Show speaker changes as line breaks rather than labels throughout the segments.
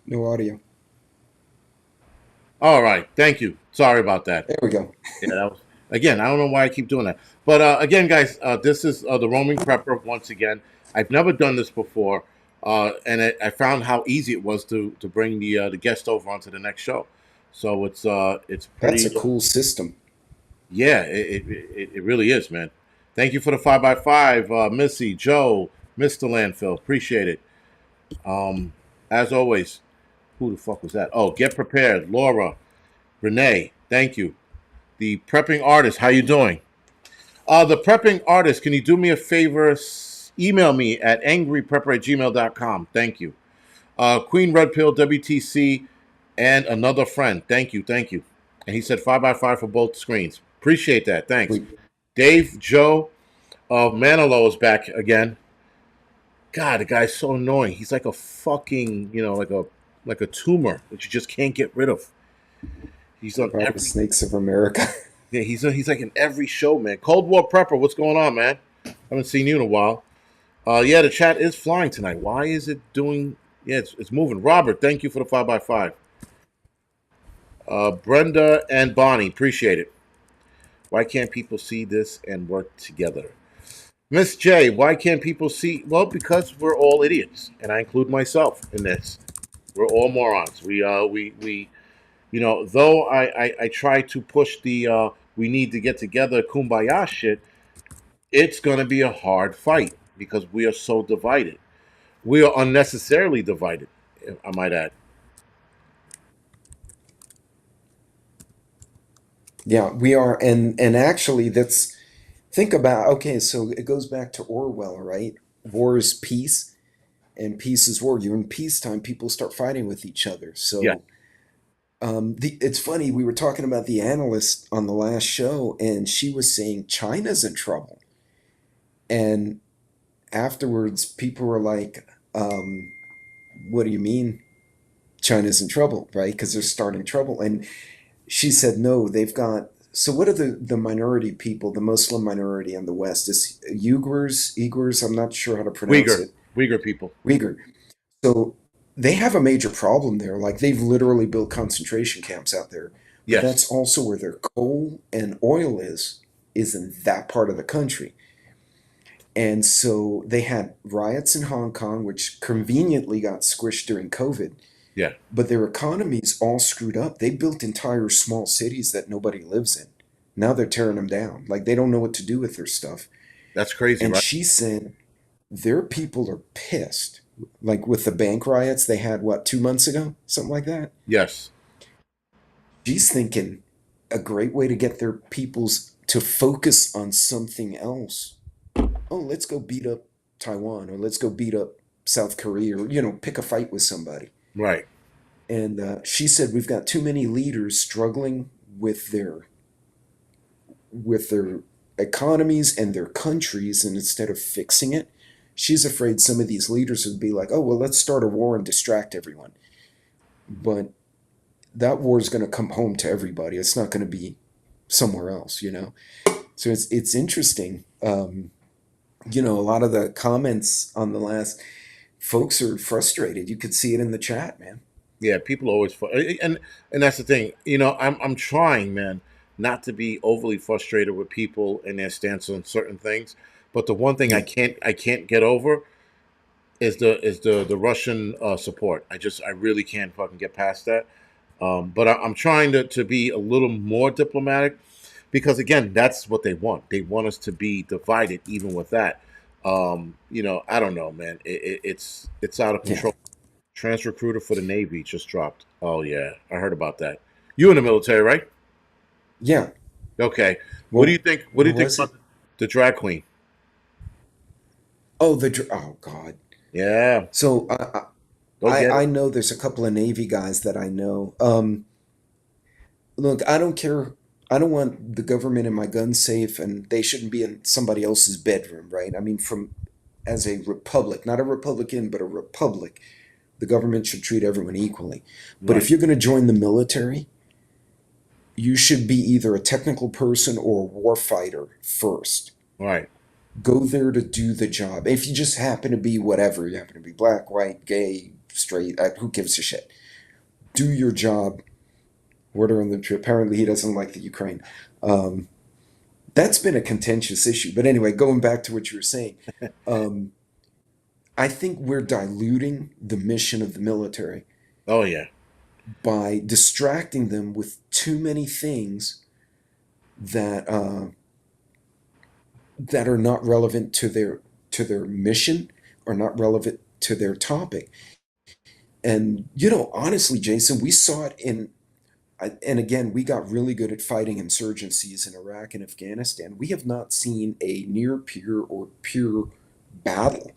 No audio.
All right, thank you. Sorry about that.
There we go.
Yeah, that was again. I don't know why I keep doing that, but again, guys, this is the roaming prepper once again. I've never done this before, and I found how easy it was to bring the guest over onto the next show. So it's
That's a
pretty.
cool system.
Yeah, it really is, man. Thank you for the 5x5, Missy, Joe, Mister Landfill. Appreciate it. Um, as always, who the fuck was that? Oh, get prepared, Laura, Renee. Thank you. The prepping artist, how you doing? The prepping artist, can you do me a favor? Email me at angryprepper@gmail.com. Thank you. Queen Red Pill, WTC, and another friend. Thank you, thank you. And he said 5x5 for both screens. Appreciate that. Thanks.
Sweet.
Dave Joe of Manilow is back again. God, the guy's so annoying. He's like a fucking, like a tumor that you just can't get rid of. He's on
Part of the
every
Snakes of America.
Yeah, he's like in every show, man. Cold War Prepper, what's going on, man? Haven't seen you in a while. Yeah, the chat is flying tonight. Why is it doing? Yeah, it's moving. Robert, thank you for the 5x5. Brenda and Bonnie, appreciate it. Why can't people see this and work together? Miss J, why can't people see? Well, because we're all idiots, and I include myself in this. We're all morons. We though I try to push the we need to get together kumbaya shit, it's going to be a hard fight because we are so divided. We are unnecessarily divided, I might add.
Yeah, we are, and actually, that's think about. Okay, so it goes back to Orwell, right? War is peace, and peace is war. You're in peacetime, people start fighting with each other.
Yeah,
So, it's funny. We were talking about the analyst on the last show, and she was saying China's in trouble, and afterwards, people were like, "What do you mean China's in trouble, right? Because they're starting trouble." And she said, no, they've got. So, what are the minority people, the Muslim minority in the West? Is Uyghurs? I'm not sure how to pronounce
Uyghur,
it.
Uyghur people.
Uyghur. So, they have a major problem there. Like, they've literally built concentration camps out there. But
Yes,
that's also where their coal and oil is in that part of the country. And so they had riots in Hong Kong, which conveniently got squished during COVID,
yeah,
but their economy's all screwed up. They built entire small cities that nobody lives in. Now they're tearing them down. Like they don't know what to do with their stuff.
that's crazy,
And
right?
she said their people are pissed. Like with the bank riots they had, what, 2 months ago? Something like that.
Yes,
She's thinking a great way to get their peoples to focus on something else. Oh, let's go beat up Taiwan, or let's go beat up South Korea, or, pick a fight with somebody.
right.
And she said we've got too many leaders struggling with their economies and their countries, and instead of fixing it, she's afraid some of these leaders would be like, oh well, let's start a war and distract everyone. But that war is going to come home to everybody. It's not going to be somewhere else. So it's interesting. A lot of the comments on the last folks are frustrated. You could see it in the chat, man.
Yeah, people always and that's the thing. I'm trying, man, not to be overly frustrated with people and their stance on certain things. But the one thing I
Yeah,
can't get over is the Russian support. I really can't fucking get past that. But I'm trying to be a little more diplomatic because again, that's what they want. They want us to be divided, even with that. I don't know, man. It's out of
yeah,
control. Trans recruiter for the Navy just dropped. Oh yeah, I heard about that. You in the military, right?
yeah.
Okay. What do you
Well,
think? What do
who
you think
was
about
it?
the drag queen?
Oh, oh God.
Yeah,
So
go get
I
it.
know there's a couple of Navy guys that I know. Look, I don't care. I don't want the government in my gun safe, and they shouldn't be in somebody else's bedroom, right? I mean, from as a republic, not a Republican, but a republic, the government should treat everyone equally. But if
Right,
you're going to join the military, you should be either a technical person or a war fighter first.
right.
Go there to do the job. If you just happen to be whatever, you happen to be black, white, gay, straight. Who gives a shit? Do your job. Order on the trip. Apparently, he doesn't like the Ukraine. Um, that's been a contentious issue. But anyway, going back to what you were saying, um, I think we're diluting the mission of the military
Oh yeah.
by distracting them with too many things that that are not relevant to their mission or not relevant to their topic. And honestly, Jason, we saw it in. And again, we got really good at fighting insurgencies in Iraq and Afghanistan. We have not seen a near peer or pure battle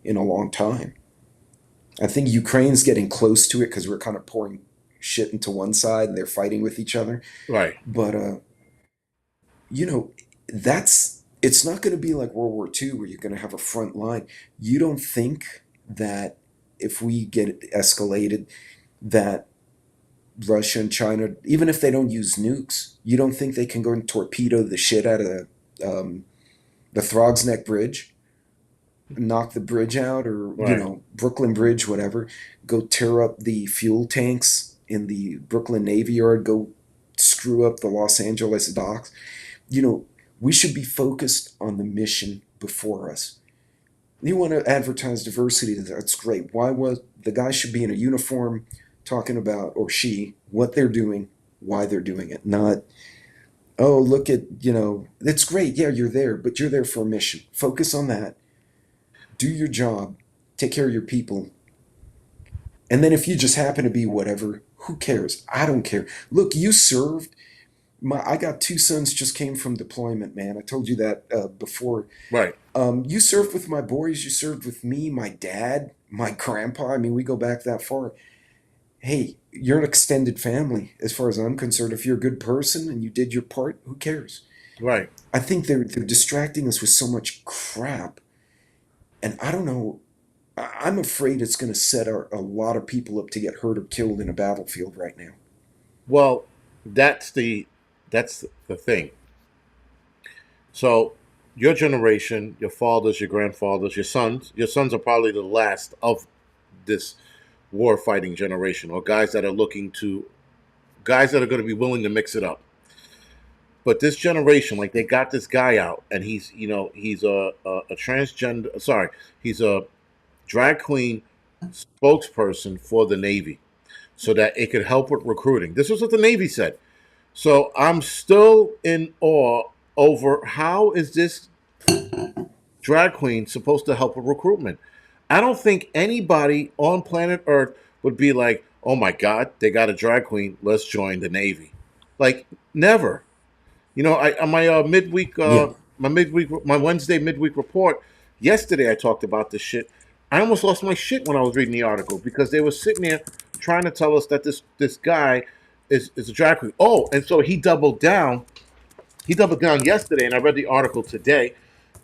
in a long time. I think Ukraine's getting close to it because we're kind of pouring shit into one side and they're fighting with each other.
Right.
But you know, that's it's not going to be like World War II where you're going to have a front line. You don't think that if we get escalated, that Russia and China, even if they don't use nukes, you don't think they can go and torpedo the shit out of the Throgs Neck Bridge, knock the bridge out, or
Right.
Brooklyn Bridge, whatever. Go tear up the fuel tanks in the Brooklyn Navy Yard. Go screw up the Los Angeles docks. You know, we should be focused on the mission before us. You want to advertise diversity, that's great. Why was the guy should be in a uniform talking about, or she, what they're doing, why they're doing it, not, oh, look at, it's great. Yeah, you're there, but you're there for a mission. Focus on that. Do your job. Take care of your people. And then if you just happen to be whatever, who cares? I don't care. Look, you served. I got two sons just came from deployment, man. I told you that before.
Right.
You served with my boys. You served with me, my dad, my grandpa. I mean, we go back that far. Hey, you're an extended family as far as I'm concerned. If you're a good person and you did your part, who cares?
Right.
I think they're distracting us with so much crap. And I don't know. I'm afraid it's going to set a lot of people up to get hurt or killed in a battlefield right now.
Well, that's the thing. So your generation, your fathers, your grandfathers, your sons are probably the last of this war fighting generation, or guys that are going to be willing to mix it up. But this generation, like, they got this guy out, and he's a transgender. Sorry, he's a drag queen spokesperson for the Navy, so that it could help with recruiting. This was what the Navy said. So I'm still in awe over how is this drag queen supposed to help with recruitment. I don't think anybody on planet Earth would be like, "Oh my God, they got a drag queen. Let's join the Navy." Like, never. I on my
Yeah.
my Wednesday midweek report yesterday, I talked about this shit. I almost lost my shit when I was reading the article because they were sitting there trying to tell us that this guy is a drag queen. Oh, and so he doubled down. He doubled down yesterday, and I read the article today.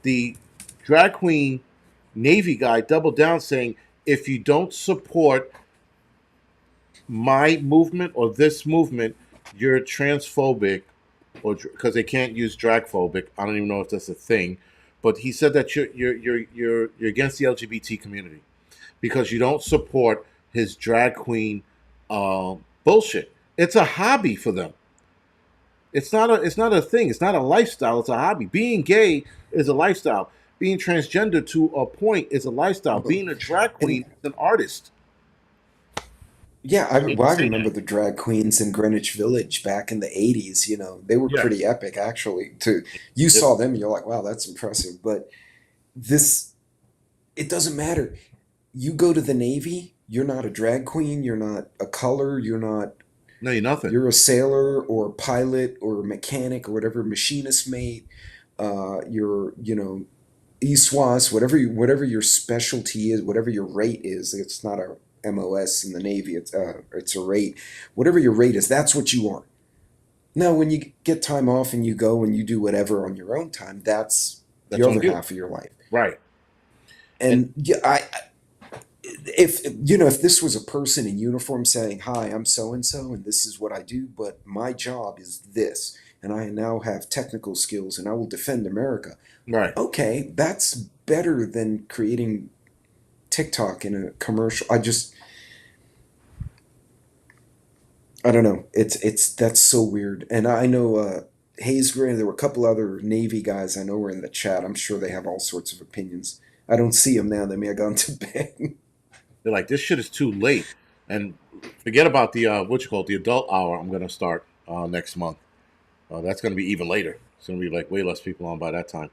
The drag queen Navy guy doubled down, saying, if you don't support my movement or this movement, you're transphobic, or because they can't use dragphobic. I don't even know if that's a thing, but he said that you're against the LGBT community because you don't support his drag queen bullshit. It's a hobby for them. It's not a thing. It's not a lifestyle. It's a hobby. Being gay is a lifestyle. Being transgender to a point is a lifestyle. Being a drag
And
queen is an artist.
yeah,
I hate
well,
to
I
say that.
remember the drag queens in Greenwich Village back in the '80s. They were
Yes.
pretty epic, actually. You
Yep.
saw them, you're like, wow, that's impressive. But this, it doesn't matter. You go to the Navy, you're not a drag queen, you're not a color,
No, you're nothing.
you're a sailor or pilot or mechanic or whatever, machinist mate. You're, ESWAS, whatever your specialty is, whatever your rate is. It's not a MOS in the Navy. It's a rate. Whatever your rate is, that's what you are. Now, when you get time off and you go and you do whatever on your own time, that's the
That's on
other
you.
half of your life.
Right. And
And yeah, if this was a person in uniform saying, "Hi, I'm so and so, and this is what I do, but my job is this, and I now have technical skills, and I will defend America."
right.
Okay, that's better than creating TikTok in a commercial. I just, I don't know. It's that's so weird. And I know Hayes Gray. There were a couple other Navy guys I know were in the chat. I'm sure they have all sorts of opinions. I don't see them now. They may have gone to bed.
They're like, this shit is too late. And forget about the what you call it, the adult hour. I'm gonna start next month. That's gonna be even later. It's gonna be like way less people on by that time.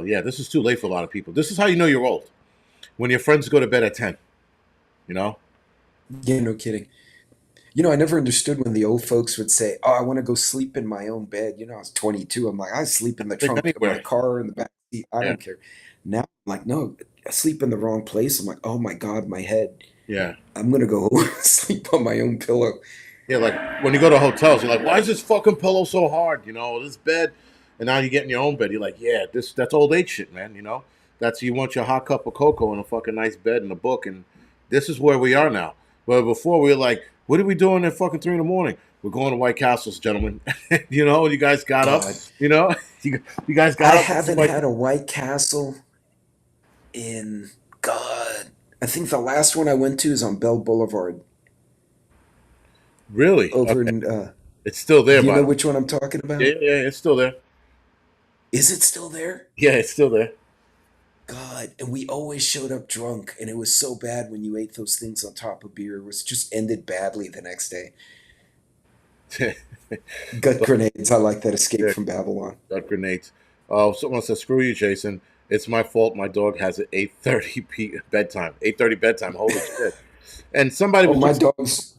Yeah, this is too late for a lot of people. This is how you know you're old when your friends go to bed at 10. You know,
Yeah, no kidding. I never understood when the old folks would say, "Oh, I want to go sleep in my own bed." I was 22. I'm like, I sleep in the
sleep
trunk of my
anywhere.
car in the back seat. I
Yeah,
don't care. Now I'm like, no, I sleep in the wrong place. I'm like, oh my God, my head.
yeah,
I'm gonna go sleep on my own pillow.
yeah. Like when you go to hotels, you're like, why is this fucking pillow so hard? You know, this bed, and now you get in your own bed. You're like, yeah, that's old age shit, man. You know, that's you want your hot cup of cocoa and a fucking nice bed and a book, and this is where we are now. But before we were like, what are we doing at fucking 3 in the morning? We're going to White Castles, gentlemen. You know, you guys got up.
God,
You know, you guys
I
got up.
haven't
Like,
had a White Castle in God. I think the last one I went to is on Bell Boulevard
really?
over
Okay,
in.
it's still there,
Do you
by
know
the way.
which one I'm talking
Yeah,
about?
yeah, yeah, it's still there.
Is it still there?
Yeah, it's still there.
God, and we always showed up drunk, and it was so bad when you ate those things on top of beer. It was just ended badly the next day. Gut grenades. I like that. Escape
Yeah,
from Babylon.
got grenades. Someone says, "Screw you, Jason. It's my fault. My dog has an 8:30 bedtime. 8:30 bedtime. Holy shit!" And somebody
Oh,
was just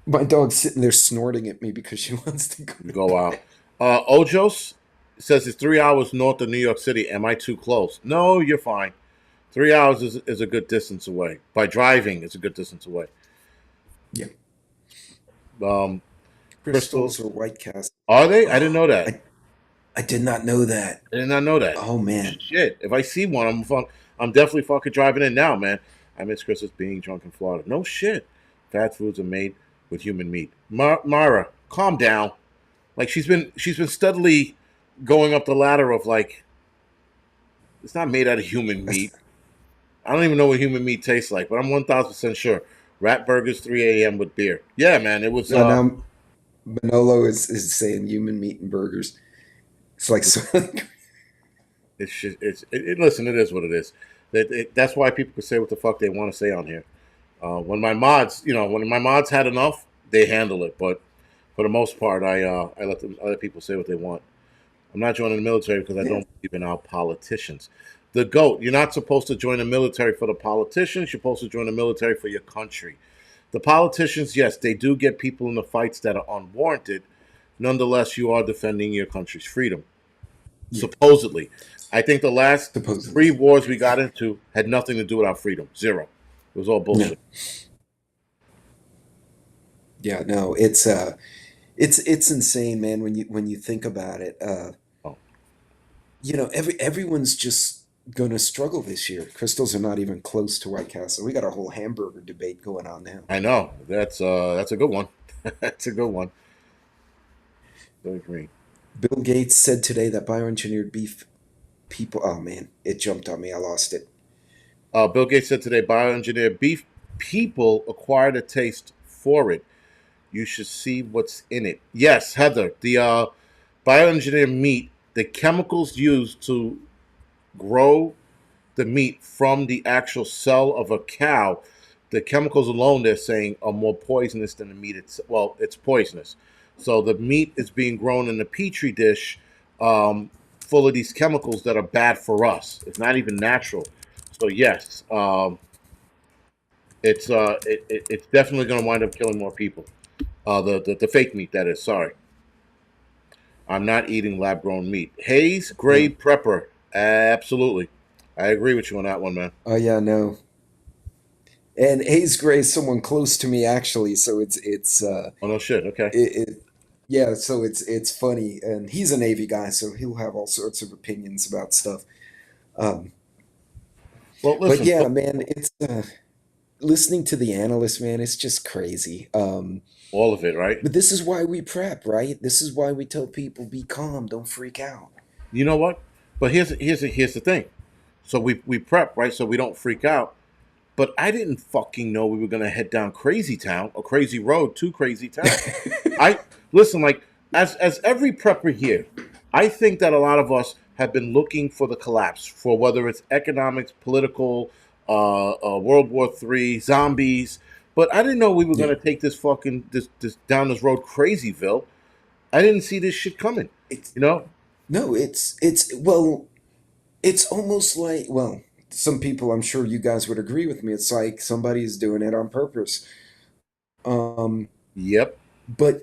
my dog's sitting there snorting at me because she wants to go to
go
bed.
out. Ojos says it's 3 hours north of New York City. Am I too close? No, you're fine. 3 hours is a good distance away. By driving, it's a good distance away.
Yeah,
Um,
crystals
crystals
or White Castle.
are they? I didn't
Oh,
know that.
I did not know that.
I did not know that.
Oh man,
Shit. If I see one, I'm definitely fucking driving in now, man. I miss Christmas being drunk in Florida. No shit. Fast foods are made with human meat. Mara, calm down. Like she's been steadily going up the ladder of like it's not made out of human
that's
meat. I don't even know what human meat tastes like, but I'm 1,000% sure. Rat burgers 3 a.m. with beer. Yeah, man. It was
now Manolo is saying human meat and burgers. It's like so,
it's just, listen, it is what it is. That's why people can say what the fuck they want to say on here. When my mods had enough, they handle it. But for the most part, I let them other people say what they want. I'm not joining the military because I
yeah.
don't believe in our politicians. The goat. You're not supposed to join the military for the politicians. You're supposed to join the military for your country. The politicians, yes, they do get people in the fights that are unwarranted. Nonetheless, you are defending your country's freedom.
Yeah,
Supposedly, I think the last
supposedly.
3 wars we got into had nothing to do with our freedom. Zero. It was all
No,
bullshit.
yeah, no, it's insane, man. When you think about it,
Oh,
everyone's just gonna struggle this year. Crystals are not even close to White Castle. We got a whole hamburger debate going on now.
I know. That's a good one. That's a good one. I agree.
Bill Gates said today that bioengineered beef people. Oh man, it jumped on me. I lost it.
Bill Gates said today, bioengineered beef people acquired a taste for it. You should see what's in it. Yes, Heather, the bioengineered meat, the chemicals used to grow the meat from the actual cell of a cow, the chemicals alone they're saying are more poisonous than the meat itself. Well, it's poisonous. So the meat is being grown in a petri dish um, full of these chemicals that are bad for us. It's not even natural. So yes, it's definitely going to wind up killing more people. The fake meat that is. Sorry, I'm not eating lab grown meat. Hayes Gray
No.
Prepper, absolutely. I agree with you on that one, man.
Oh yeah, no. And Hayes Gray is someone close to me actually, so
Oh no shit. Okay.
it yeah, so it's funny, and he's a Navy guy, so he'll have all sorts of opinions about stuff. Um,
Well,
but
listen.
yeah, man, it's listening to the analysts, man, it's just crazy.
All of it, right?
But this is why we prep, right? This is why we tell people be calm, don't freak out.
You know what? But here's the thing. So we prep, right? So we don't freak out. but I didn't fucking know we were gonna head down Crazy Town or Crazy Road to Crazy Town. I listen, like as every prepper here, I think that a lot of us have been looking for the collapse for whether it's economics, political, World War III, zombies. But I didn't know we were
Yeah.
gonna take this fucking this down this road crazyville. I didn't see this shit coming.
It's
You know?
no, it's well, it's almost like, well, some people, I'm sure you guys would agree with me. It's like somebody's doing it on purpose. Um,
Yep.
but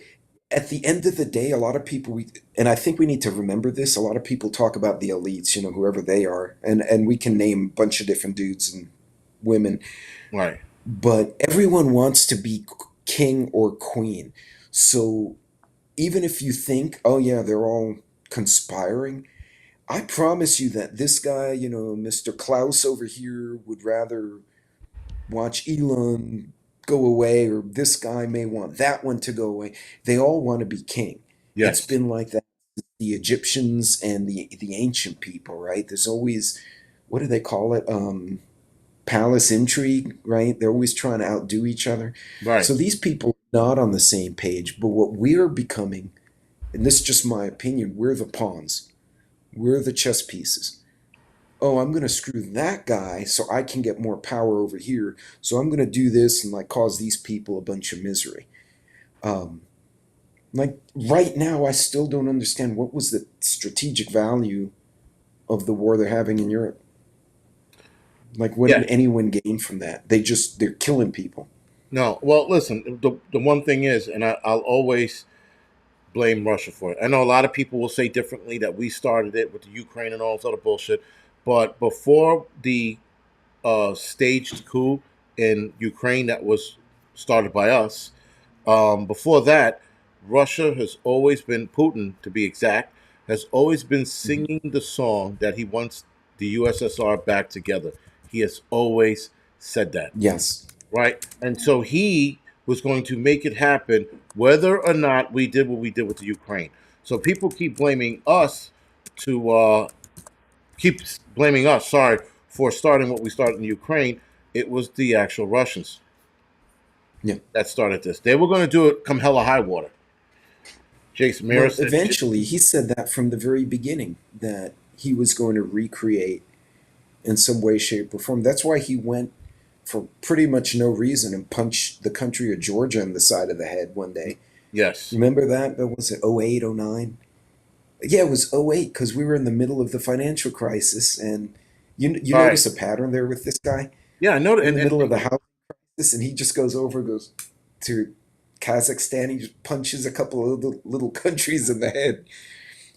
at the end of the day, a lot of people, and I think we need to remember this. A lot of people talk about the elites, whoever they are, and we can name a bunch of different dudes and women,
Right.
but everyone wants to be king or queen. So even if you think, oh yeah, they're all conspiring, I promise you that this guy, Mr. Klaus over here would rather watch Elon go away, or this guy may want that one to go away. They all want to be king. It's
Yes.
been like that with the Egyptians and the ancient people, right? There's always, what do they call it? Palace intrigue, right? They're always trying to outdo each other.
Right.
So these people are not on the same page. But what we're becoming, and this is just my opinion, we're the pawns. We're the chess pieces. Oh, I'm going to screw that guy so I can get more power over here. So I'm going to do this and like cause these people a bunch of misery. Um, like right now, I still don't understand what was the strategic value of the war they're having in Europe. Like, what
Yeah.
did anyone gain from that? They're killing people.
No. Well, listen. The one thing is, and I'll always blame Russia for it. I know a lot of people will say differently that we started it with the Ukraine and all this other bullshit, but before the staged coup in Ukraine that was started by us, before that, Russia has always been Putin, to be exact, has always been
Mhm.
singing the song that he wants the USSR back together. He has always said that,
Yes.
right? And so he was going to make it happen whether or not we did what we did with the Ukraine. So people keep blaming us to keep blaming us, sorry, for starting what we started in Ukraine. It was the actual Russians
Yeah.
that started this. They were going to do it come hella high water. Jason Mira
Well,
said,
eventually, he said that from the very beginning that he was going to recreate in some way, shape, or form. That's why he went for pretty much no reason and punched the country of Georgia in the side of the head one day.
yes,
Remember that? That was it 08, 09? Yeah, it was 08 because we were in the middle of the financial crisis. And you
right.
notice a pattern there with this guy?
Yeah, I know that.
We're in the middle of the housing crisis, and he just goes over, goes to Kazakhstan. He just punches a couple of little countries in the head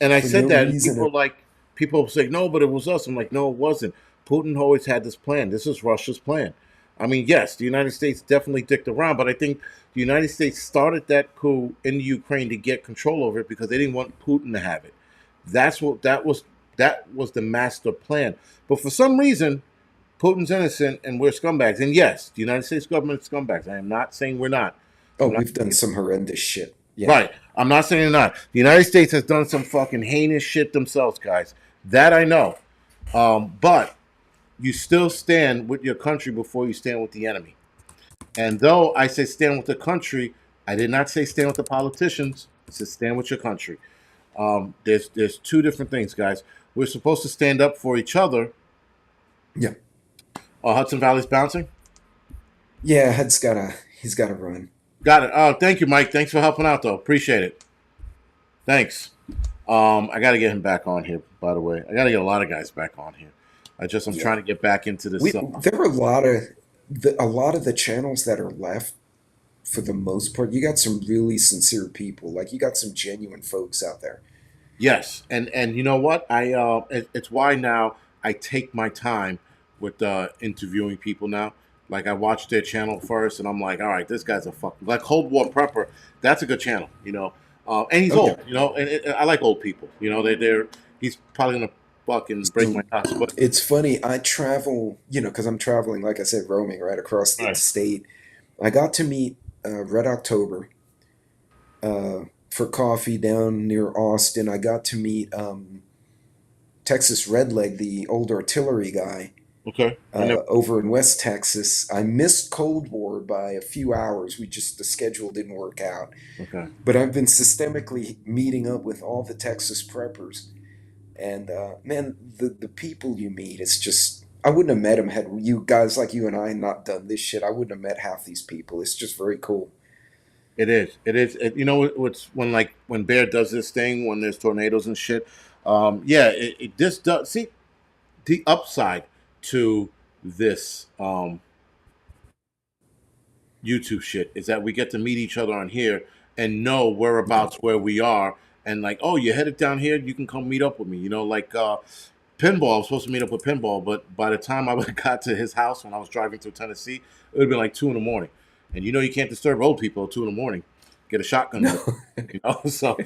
and I
for no
said that, and
reason.
people say, no, but it was us. I'm like, no, it wasn't. Putin always had this plan. This is Russia's plan. I mean, yes, the United States definitely dicked around, but I think the United States started that coup in the Ukraine to get control over it because they didn't want Putin to have it. That's what that was the master plan. But for some reason, Putin's innocent and we're scumbags. And yes, the United States government is scumbags. I am not saying we're not.
Oh,
I'm not
we've done some horrendous shit. Yeah.
right. I'm not saying they're not. The United States has done some fucking heinous shit themselves, guys. That I know. But you still stand with your country before you stand with the enemy. And though I say stand with the country, I did not say stand with the politicians. I said stand with your country. There's two different things, guys. We're supposed to stand up for each other.
Yeah.
Hudson Valley's bouncing.
Yeah, he's gotta run.
Got it. Oh, thank you, Mike. Thanks for helping out, though. Appreciate it. Thanks. I got to get him back on here. By the way, I got to get a lot of guys back on here. I'm
Yeah.
trying to get back into this.
There are a lot of the channels that are left for the most part. You got some really sincere people. Like you got some genuine folks out there.
Yes, and you know what? It's why now I take my time with interviewing people now. Like I watch their channel first, and I'm like, all right, this guy's a fuck like Cold War Prepper. That's a good channel, you know. And he's
Oh yeah.
old, you know, and I like old people. You know, they're he's probably gonna fucking break my
So
house, but
it's funny. I travel, because I'm traveling, like I said, roaming right across
all
the
right,
state. I got to meet Red October for coffee down near Austin. I got to meet Texas Redleg, the old artillery guy.
Okay. I never.
over in West Texas. I missed Cold War by a few hours. The schedule didn't work out.
Okay.
But I've been systemically meeting up with all the Texas preppers. And man, the people you meet, it's just, I wouldn't have met them had you guys like you and I not done this shit. I wouldn't have met half these people. It's just very cool.
It is. It is. You know what's when like when Bear does this thing when there's tornadoes and shit. Yeah. It this does see the upside to this YouTube shit is that we get to meet each other on here and know whereabouts where we are and like, oh, you're headed down here, you can come meet up with me. You know, like Pinball, I was supposed to meet up with Pinball, but by the time I would got to his house when I was driving through Tennessee, it would have been like 2 in the morning. And you know you can't disturb old people at 2 in the morning. Get a shotgun
No.
with them, you know. So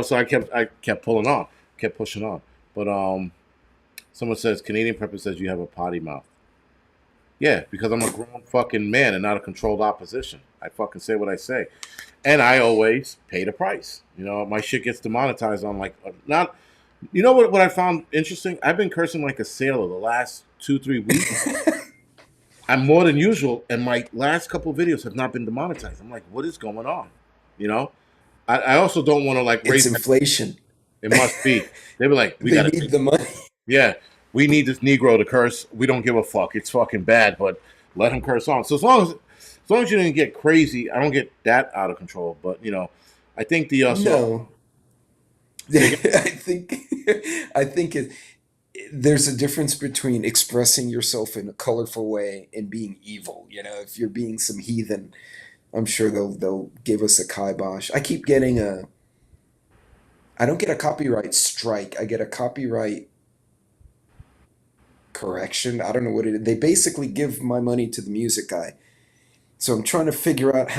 so I kept pulling on, kept pushing on. But someone says Canadian Prepper says you have a potty mouth. Yeah, because I'm a grown fucking man and not a controlled opposition. I fucking say what I say, and I always pay the price. You know, my shit gets demonetized on like not. You know what? What I found interesting? I've been cursing like a sailor the last 2 3 weeks. I'm more than usual, and my last couple of videos have not been demonetized. I'm like, what is going on? You know, I also don't want to like
It's
raise.
inflation.
It must be. They were like, we
They
got
need
to.
the money.
Yeah, we need this Negro to curse. We don't give a fuck. It's fucking bad, but let him curse on. So as long as you didn't get crazy, I don't get that out of control. But you know, I think the song.
No.
Say again?
I think there's a difference between expressing yourself in a colorful way and being evil. You know, if you're being some heathen, I'm sure they'll give us a kibosh. I don't get a copyright strike. I get a copyright correction. I don't know what it is. They basically give my money to the music guy. So I'm trying to figure out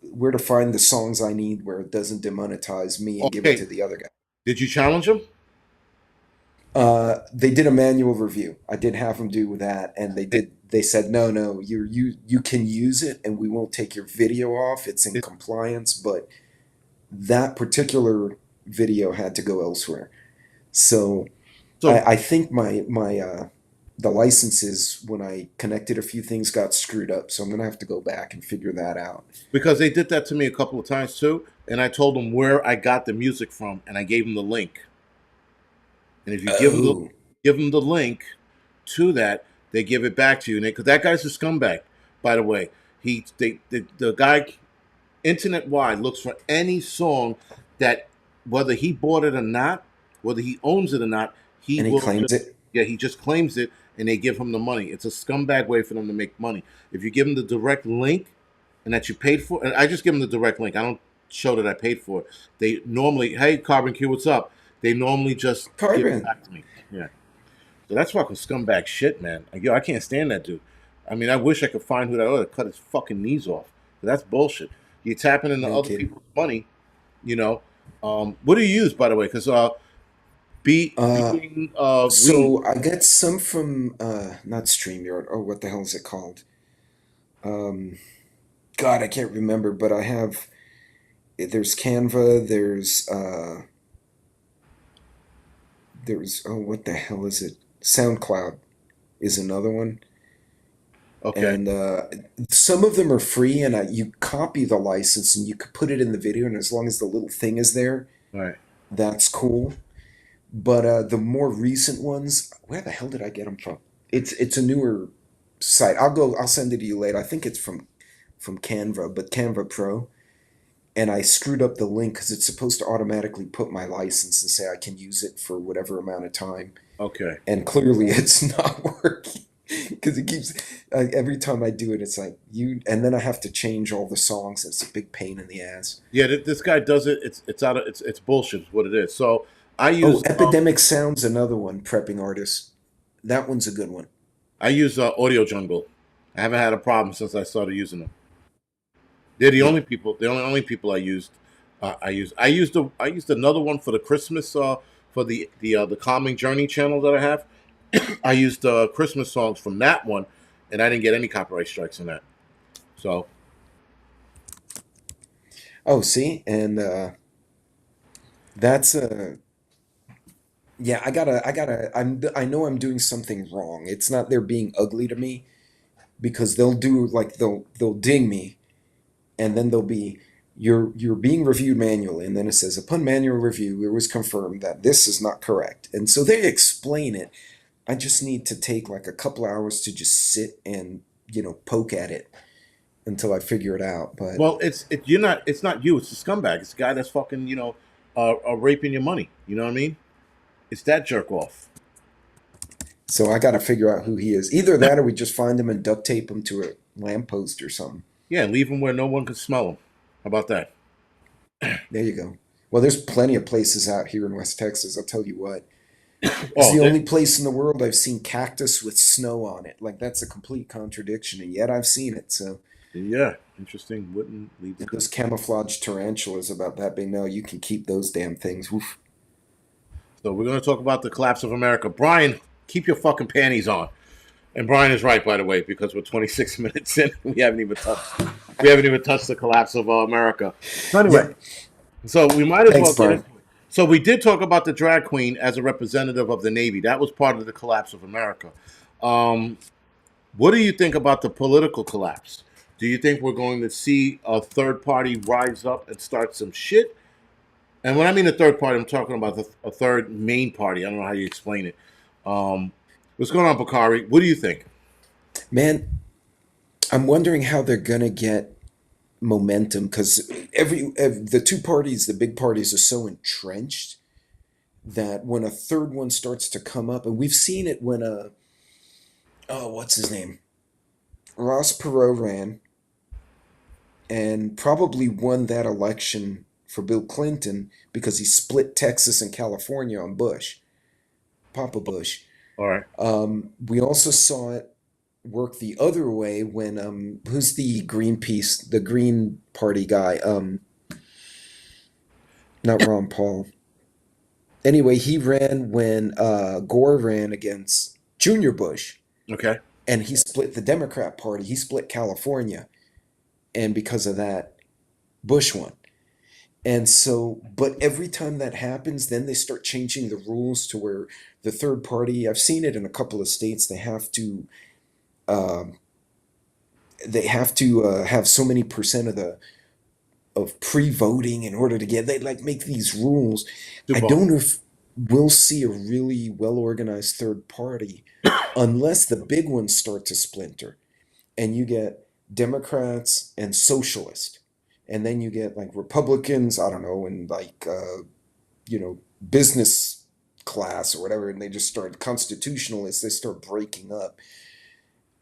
where to find the songs I need where it doesn't demonetize me and give it to
Okay,
the other guy.
did you challenge him?
They did a manual review. I did have them do that, and they
It,
did. They said, no, no, you can use it, and we won't take your video off. It's in
it,
compliance, but that particular video had to go elsewhere. So
so
I think my the licenses when I connected a few things got screwed up. So I'm gonna have to go back and figure that out.
because they did that to me a couple of times too, and I told them where I got the music from, and I gave them the link. And if you
Oh,
give them the link to that, they give it back to you. And because that guy's a scumbag, by the way. The guy internet wide looks for any song that whether he bought it or not, whether he owns it or not, he
and he
will
claims
just
it.
yeah, he just claims it and they give him the money. It's a scumbag way for them to make money. If you give them the direct link and that you paid for, and I just give them the direct link. I don't show that I paid for it. They normally, hey, Carbon Q, what's up? They normally just give it
Carbon.
back to me. Yeah. So that's fucking scumbag shit, man. Like, yo, I can't stand that dude. I mean, I wish I could find who that was to cut his fucking knees off. But that's bullshit. You're tapping into
No
other
kidding.
people's money, you know. What do you use, by the way? Because
Uh,
being read.
so I get some from not StreamYard. Oh, what the hell is it called? Um, God, I can't remember, but I have. There's Canva. There's oh, what the hell is it? SoundCloud is another one,
Okay,
and some of them are free, and you copy the license and you could put it in the video, and as long as the little thing is there,
all right.
that's cool. But the more recent ones, where the hell did I get them from? It's a newer site. I'll send it to you later. I think it's from Canva, but Canva Pro. And I screwed up the link because it's supposed to automatically put my license and say I can use it for whatever amount of time.
Okay.
And clearly it's not working because it keeps every time I do it, it's like you, and then I have to change all the songs. It's a big pain in the ass.
Yeah, this guy does it. It's out of it's bullshit. Is what it is. So
Oh, Epidemic Sound's another one, prepping artist. That one's a good one.
I use Audio Jungle. I haven't had a problem since I started using them. They're the
Yeah.
only people. The only people I used. I used another one for the Christmas. For the Calming Journey channel that I have. I used Christmas songs from that one, and I didn't get any copyright strikes in that. So
Oh, see, and that's Yeah, I know I'm doing something wrong. It's not they're being ugly to me because they'll ding me and then they'll be you're being reviewed manually, and then it says upon manual review it was confirmed that this is not correct. And so they explain it. I just need to take like a couple hours to just sit and, poke at it until I figure it out. But
Well, you're not. It's not you. It's the scumbag. It's the guy that's fucking raping your money. You know what I mean? It's that jerk off.
so I got to figure out who he is. Either that or we just find him and duct tape him to a lamppost or something.
Yeah, and leave him where no one can smell him. How about that?
There you go. Well, there's plenty of places out here in West Texas. I'll tell you what. It's
Oh,
the only place in the world I've seen cactus with snow on it. Like that's a complete contradiction, and yet I've seen it. So,
yeah, interesting. Wouldn't leave the
and those
country.
camouflage tarantulas about that big. No, you can keep those damn things. Oof.
So we're going to talk about the collapse of America. Brian, keep your fucking panties on. And Brian is right, by the way, because we're 26 minutes in, we haven't even touched the collapse of America. So anyway,
Yeah.
so we might as
Thanks,
well get
Brian.
into it. So we did talk about the drag queen as a representative of the Navy. That was part of the collapse of America. Um, what do you think about the political collapse? Do you think we're going to see a third party rise up and start some shit? And when I mean a third party, I'm talking about a third main party. I don't know how you explain it. Um, what's going on, Bakari? What do you think?
Man, I'm wondering how they're gonna get momentum because the two parties, the big parties, are so entrenched that when a third one starts to come up, and we've seen it when what's his name, Ross Perot ran and probably won that election for Bill Clinton because he split Texas and California on Bush, Papa Bush.
All right.
We also saw it work the other way when who's the Greenpeace, the Green Party guy? Not Ron Paul. Anyway, he ran when Gore ran against Junior Bush,
Okay.
and he split the Democrat Party. He split California, and because of that, Bush won. And so, but every time that happens, then they start changing the rules to where the third party. I've seen it in a couple of states. Um, they have to have so many percent of pre-voting in order to get. They like make these rules. I
Super.
don't know if we'll see a really well organized third party unless the big ones start to splinter and you get Democrats and socialists, and then you get like Republicans. I don't know, and like business class or whatever, and they just start constitutionalists. They start breaking up.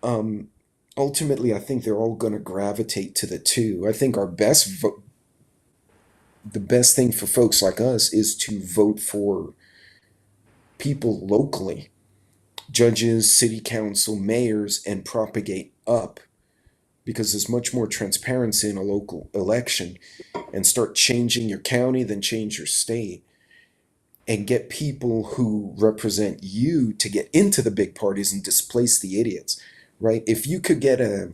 Um, Ultimately, I think they're all going to gravitate to the two. I think the best thing for folks like us is to vote for people locally, judges, city council, mayors, and propagate up because there's much more transparency in a local election, and start changing your county, then change your state, and get people who represent you to get into the big parties and displace the idiots, right? If you could get a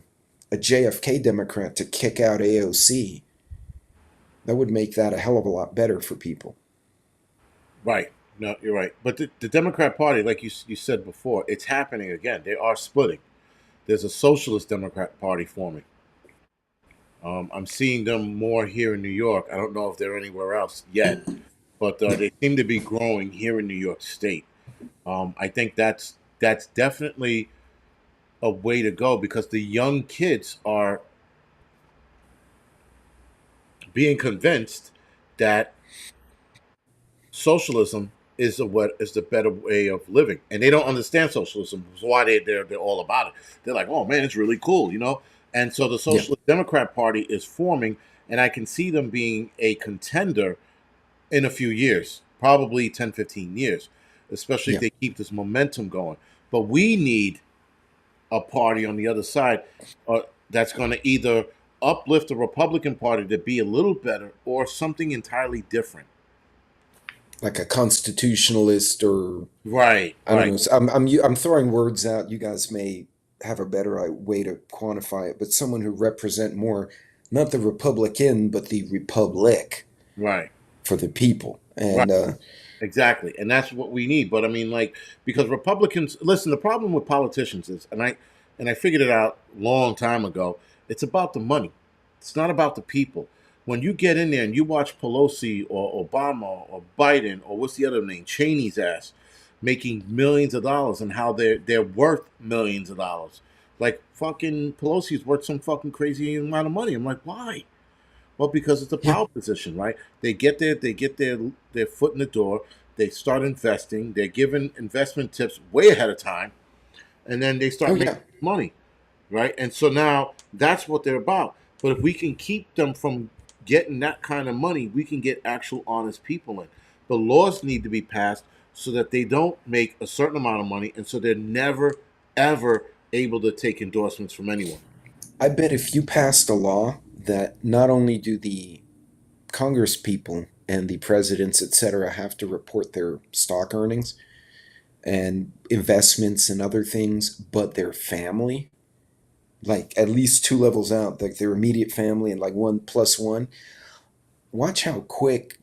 JFK Democrat to kick out AOC, that would make that a hell of a lot better for people.
Right. No, you're right. But the Democrat Party, like you said before, it's happening again. They are splitting. There's a socialist Democrat Party forming. I'm seeing them more here in New York. I don't know if they're anywhere else yet, but they seem to be growing here in New York State. I think that's definitely a way to go because the young kids are being convinced that socialism is the better way of living, and they don't understand socialism. That's why they're all about it. They're like, oh man, it's really cool, you know. And so the
Yeah,
Socialist Democrat Party is forming, and I can see them being a contender in a few years, probably 10, 15 years, especially if
yeah.
they keep this momentum going. But we need a party on the other side that's going to either uplift the Republican Party to be a little better or something entirely different.
Like a constitutionalist, or
Right,
I don't know.
right.
So I'm throwing words out. You guys may have a better way to quantify it, but someone who represent more, not the Republican, but the Republic
Right.
for the people.
Right.
And
Exactly, and that's what we need. But I mean, like, because Republicans, listen, the problem with politicians is, and I figured it out a long time ago. It's about the money. It's not about the people. When you get in there and you watch Pelosi or Obama or Biden or what's the other name, Cheney's ass, making millions of dollars and how they're worth millions of dollars. Like fucking Pelosi's worth some fucking crazy amount of money. I'm like, why? Well, because it's a
Yeah.
power position, right? They get their foot in the door. They start investing. They're given investment tips way ahead of time, and then they
Oh
start making
yeah.
money, right? And so now that's what they're about. But if we can keep them from getting that kind of money, we can get actual honest people in. The laws need to be passed so that they don't make a certain amount of money, and so they're never ever able to take endorsements from anyone.
I bet if you passed a law that not only do the Congress people and the presidents, etc., have to report their stock earnings and investments and other things, but their family, like at least two levels out, like their immediate family and like one plus one, watch how quick,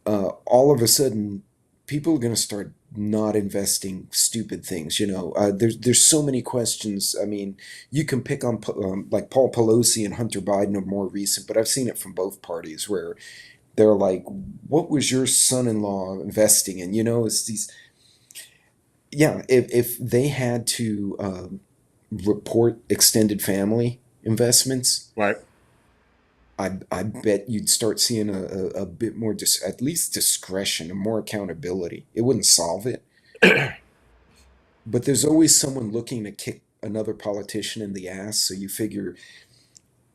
all of a sudden people are going to start not investing stupid things. There's so many questions. I mean, you can pick on like Paul Pelosi and Hunter Biden are more recent, but I've seen it from both parties where they're like, what was your son-in-law investing in? It's these. Yeah, if they had to report extended family investments,
Right.
I bet you'd start seeing a bit more, at least discretion and more accountability. It wouldn't solve it, but there's always someone looking to kick another politician in the ass. So you figure,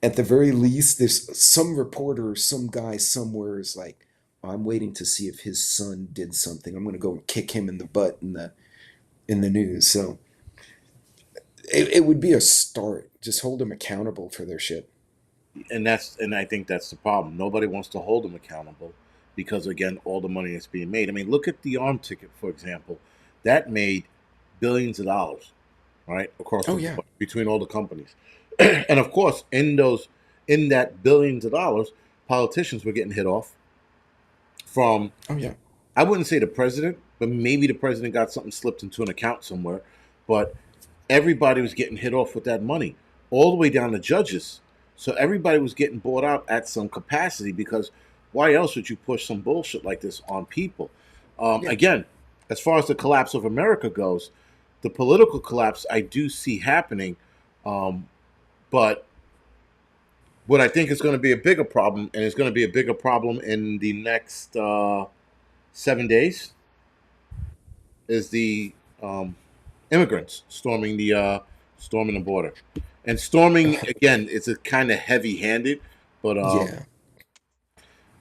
at the very least, there's some reporter, some guy somewhere is like, I'm waiting to see if his son did something. I'm going to go and kick him in the butt in the news. So it would be a start. Just hold them accountable for their shit.
And I think that's the problem. Nobody wants to hold them accountable because again, all the money that's being made. I mean, look at the arm ticket, for example. That made billions of dollars, right, across the
Oh yeah.
board between all the companies. And of course, in that billions of dollars, politicians were getting hit off from,
Oh yeah.
I wouldn't say the president, but maybe the president got something slipped into an account somewhere. But everybody was getting hit off with that money, all the way down to judges. So everybody was getting bought out at some capacity because why else would you push some bullshit like this on people?
Yeah.
Again, as far as the collapse of America goes, the political collapse I do see happening, um, but what I think is going to be a bigger problem, and it's going to be a bigger problem in the next 7 days, is the immigrants storming the border, and storming again. It's a kind of heavy handed, but
Yeah.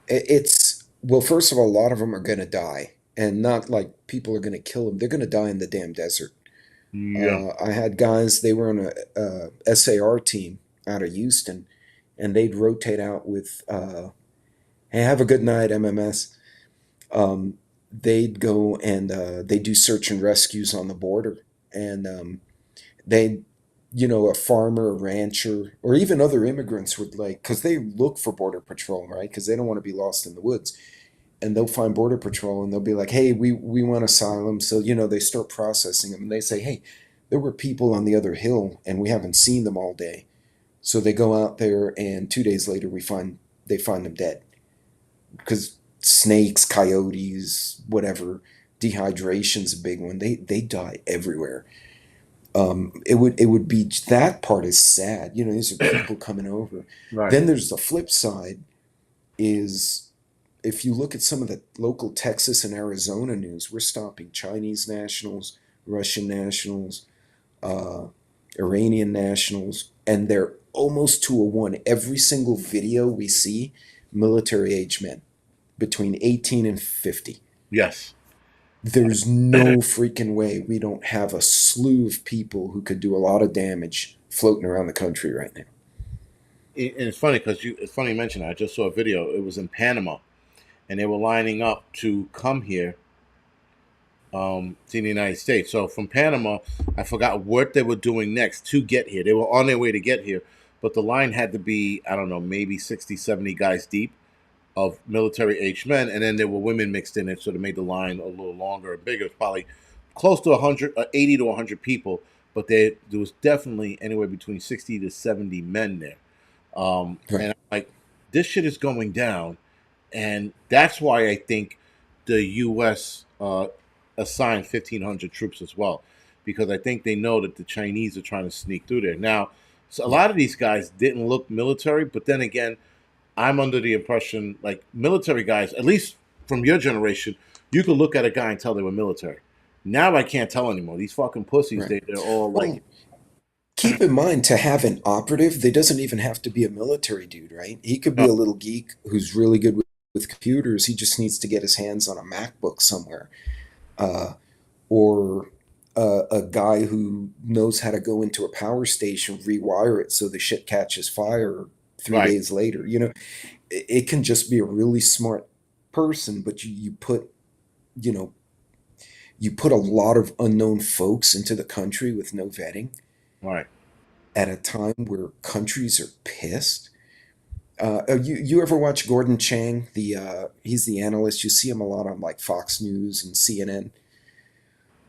It's, well, first of all, a lot of them are going to die, and not like people are going to kill them. They're going to die in the damn desert.
yeah,
I had guys, they were on a SAR team out of Houston, and they'd rotate out with, hey, have a good night, MMS. They'd go and they do search and rescues on the border, and they, a farmer, a rancher, or even other immigrants would like, because they look for border patrol, right? Because they don't want to be lost in the woods, and they'll find border patrol and they'll be like, hey, we want asylum. So they start processing them, and they say, hey, there were people on the other hill and we haven't seen them all day. So they go out there, and 2 days later they find them dead because snakes, coyotes, whatever. Dehydration's a big one. They die everywhere. It would be, that part is sad. These are people coming over.
right,
Then there's the flip side, is if you look at some of the local Texas and Arizona news, we're stopping Chinese nationals, Russian nationals, uh, Iranian nationals, and they're almost to a one. Every single video we see, military age men between 18 and 50.
yes.
There's no freaking way we don't have a slew of people who could do a lot of damage floating around the country right now.
And it's funny because it's funny you mentioned that. I just saw a video. It was in Panama, and they were lining up to come here to the United States. So from Panama, I forgot what they were doing next to get here. They were on their way to get here, but the line had to be, I don't know, maybe 60, 70 guys deep. of military aged men, and then there were women mixed in it, so they made the line a little longer and bigger. It's probably close to 100, 80 to 100 people, but there was definitely anywhere between 60 to 70 men there. And
Right.
I'm like, this shit is going down, and that's why I think the U.S. Assigned 1,500 troops as well, because I think they know that the Chinese are trying to sneak through there. Now, so a
Yeah.
lot of these guys didn't look military, but then again, I'm under the impression like military guys, at least from your generation, you could look at a guy and tell they were military. Now I can't tell anymore. These fucking pussies,
Right.
they're all like,
Well, keep in mind to have an operative, they doesn't even have to be a military dude, right? He could be
no,
a little geek who's really good with computers. He just needs to get his hands on a MacBook somewhere. Uh, or a guy who knows how to go into a power station, rewire it so the shit catches fire three
right,
days later. You know, it can just be a really smart person, but you put, you know, you put a lot of unknown folks into the country with no vetting
right.
at a time where countries are pissed. You ever watch Gordon Chang? The he's the analyst. You see him a lot on like Fox News and CNN.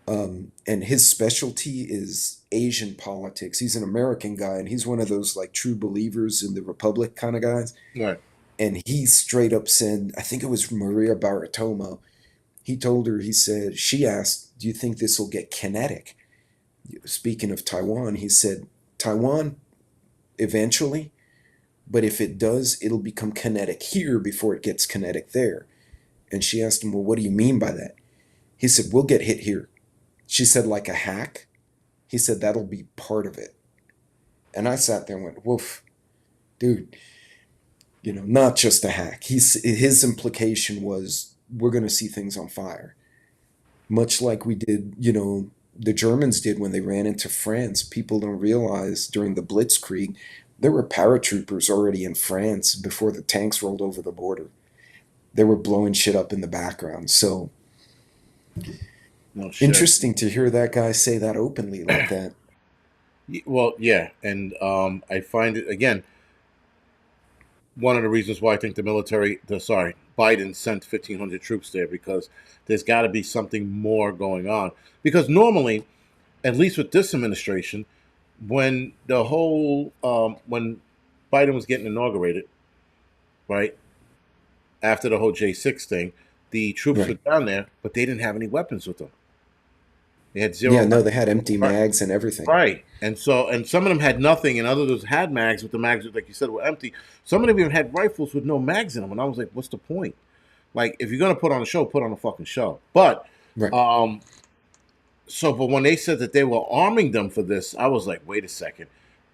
And his specialty is Asian politics. He's an American guy, and he's one of those like true believers in the republic kind of guys.
Right.
And he straight up said, I think it was Maria Baratomo. He told her, he said, she asked, "Do you think this will get kinetic?" Speaking of Taiwan, he said, "Taiwan eventually, but if it does, it'll become kinetic here before it gets kinetic there." And she asked him, "Well, what do you mean by that?" He said, "We'll get hit here." She said, "Like a hack?" He said, "That'll be part of it." And I sat there and went, "Woof, dude, not just a hack." His implication was we're going to see things on fire, much like we did, the Germans did when they ran into France. People don't realize during the Blitzkrieg, there were paratroopers already in France before the tanks rolled over the border. They were blowing shit up in the background. So
No shit.
interesting to hear that guy say that openly like that.
Well, yeah, and I find it again one of the reasons why I think Biden sent 1,500 troops there because there's got to be something more going on. Because normally, at least with this administration, when Biden was getting inaugurated, right after the whole J6 thing, the troops were
Right.
down there, but they didn't have any weapons with them. They had
Yeah,
zero.
no, they had empty
Right.
mags and everything.
Right. And some of them had nothing, and others had mags, but the mags, like you said, were empty. Some of them even had rifles with no mags in them, and I was like, "What's the point? Like, if you're gonna put on a show, put on a fucking show."
Right.
Um, but when they said that they were arming them for this, I was like, "Wait a second."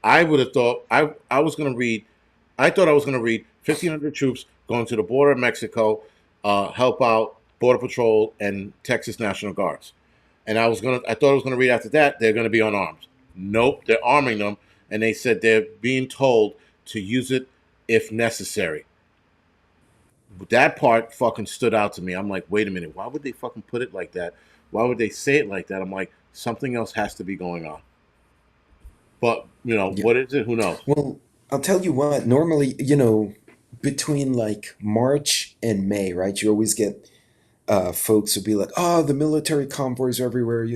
I would have thought I was gonna read. I thought I was gonna read 1,500 troops going to the border of Mexico, help out Border Patrol and Texas National Guards. And I thought I was gonna read after that they're gonna be unarmed. Nope, they're arming them, and they said they're being told to use it if necessary. That part fucking stood out to me. I'm like, wait a minute, why would they fucking put it like that? Why would they say it like that? I'm like, something else has to be going on. But
Yeah.
what is it? Who knows?
Well, I'll tell you what, normally, between like March and May, right, you always get folks who be like, oh, the military convoys are everywhere,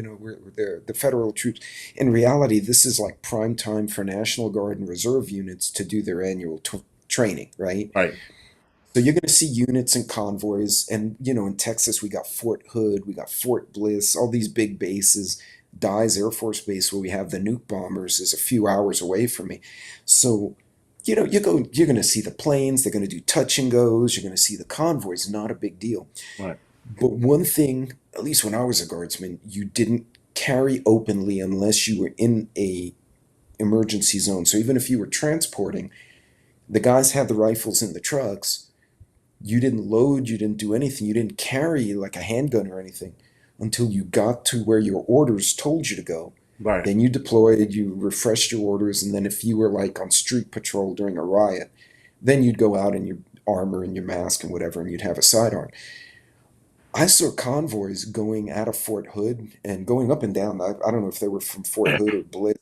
they're the federal troops. In reality, this is like prime time for National Guard and Reserve units to do their annual training, right?
Right,
So you're going to see units and convoys. And, in Texas, we got Fort Hood, we got Fort Bliss, all these big bases. Dyes Air Force Base, where we have the nuke bombers, is a few hours away from me. So, you're going to see the planes, they're going to do touch and goes, you're going to see the convoys, not a big deal.
right,
But one thing, at least when I was a guardsman, you didn't carry openly unless you were in a emergency zone. So even if you were transporting, the guys had the rifles in the trucks. You didn't load, you didn't do anything, you didn't carry like a handgun or anything until you got to where your orders told you to go.
right.
Then you deployed, you refreshed your orders, and then if you were like on street patrol during a riot, then you'd go out in your armor and your mask and whatever, and you'd have a sidearm. I saw convoys going out of Fort Hood and going up and down. I don't know if they were from Fort Hood or Bliss.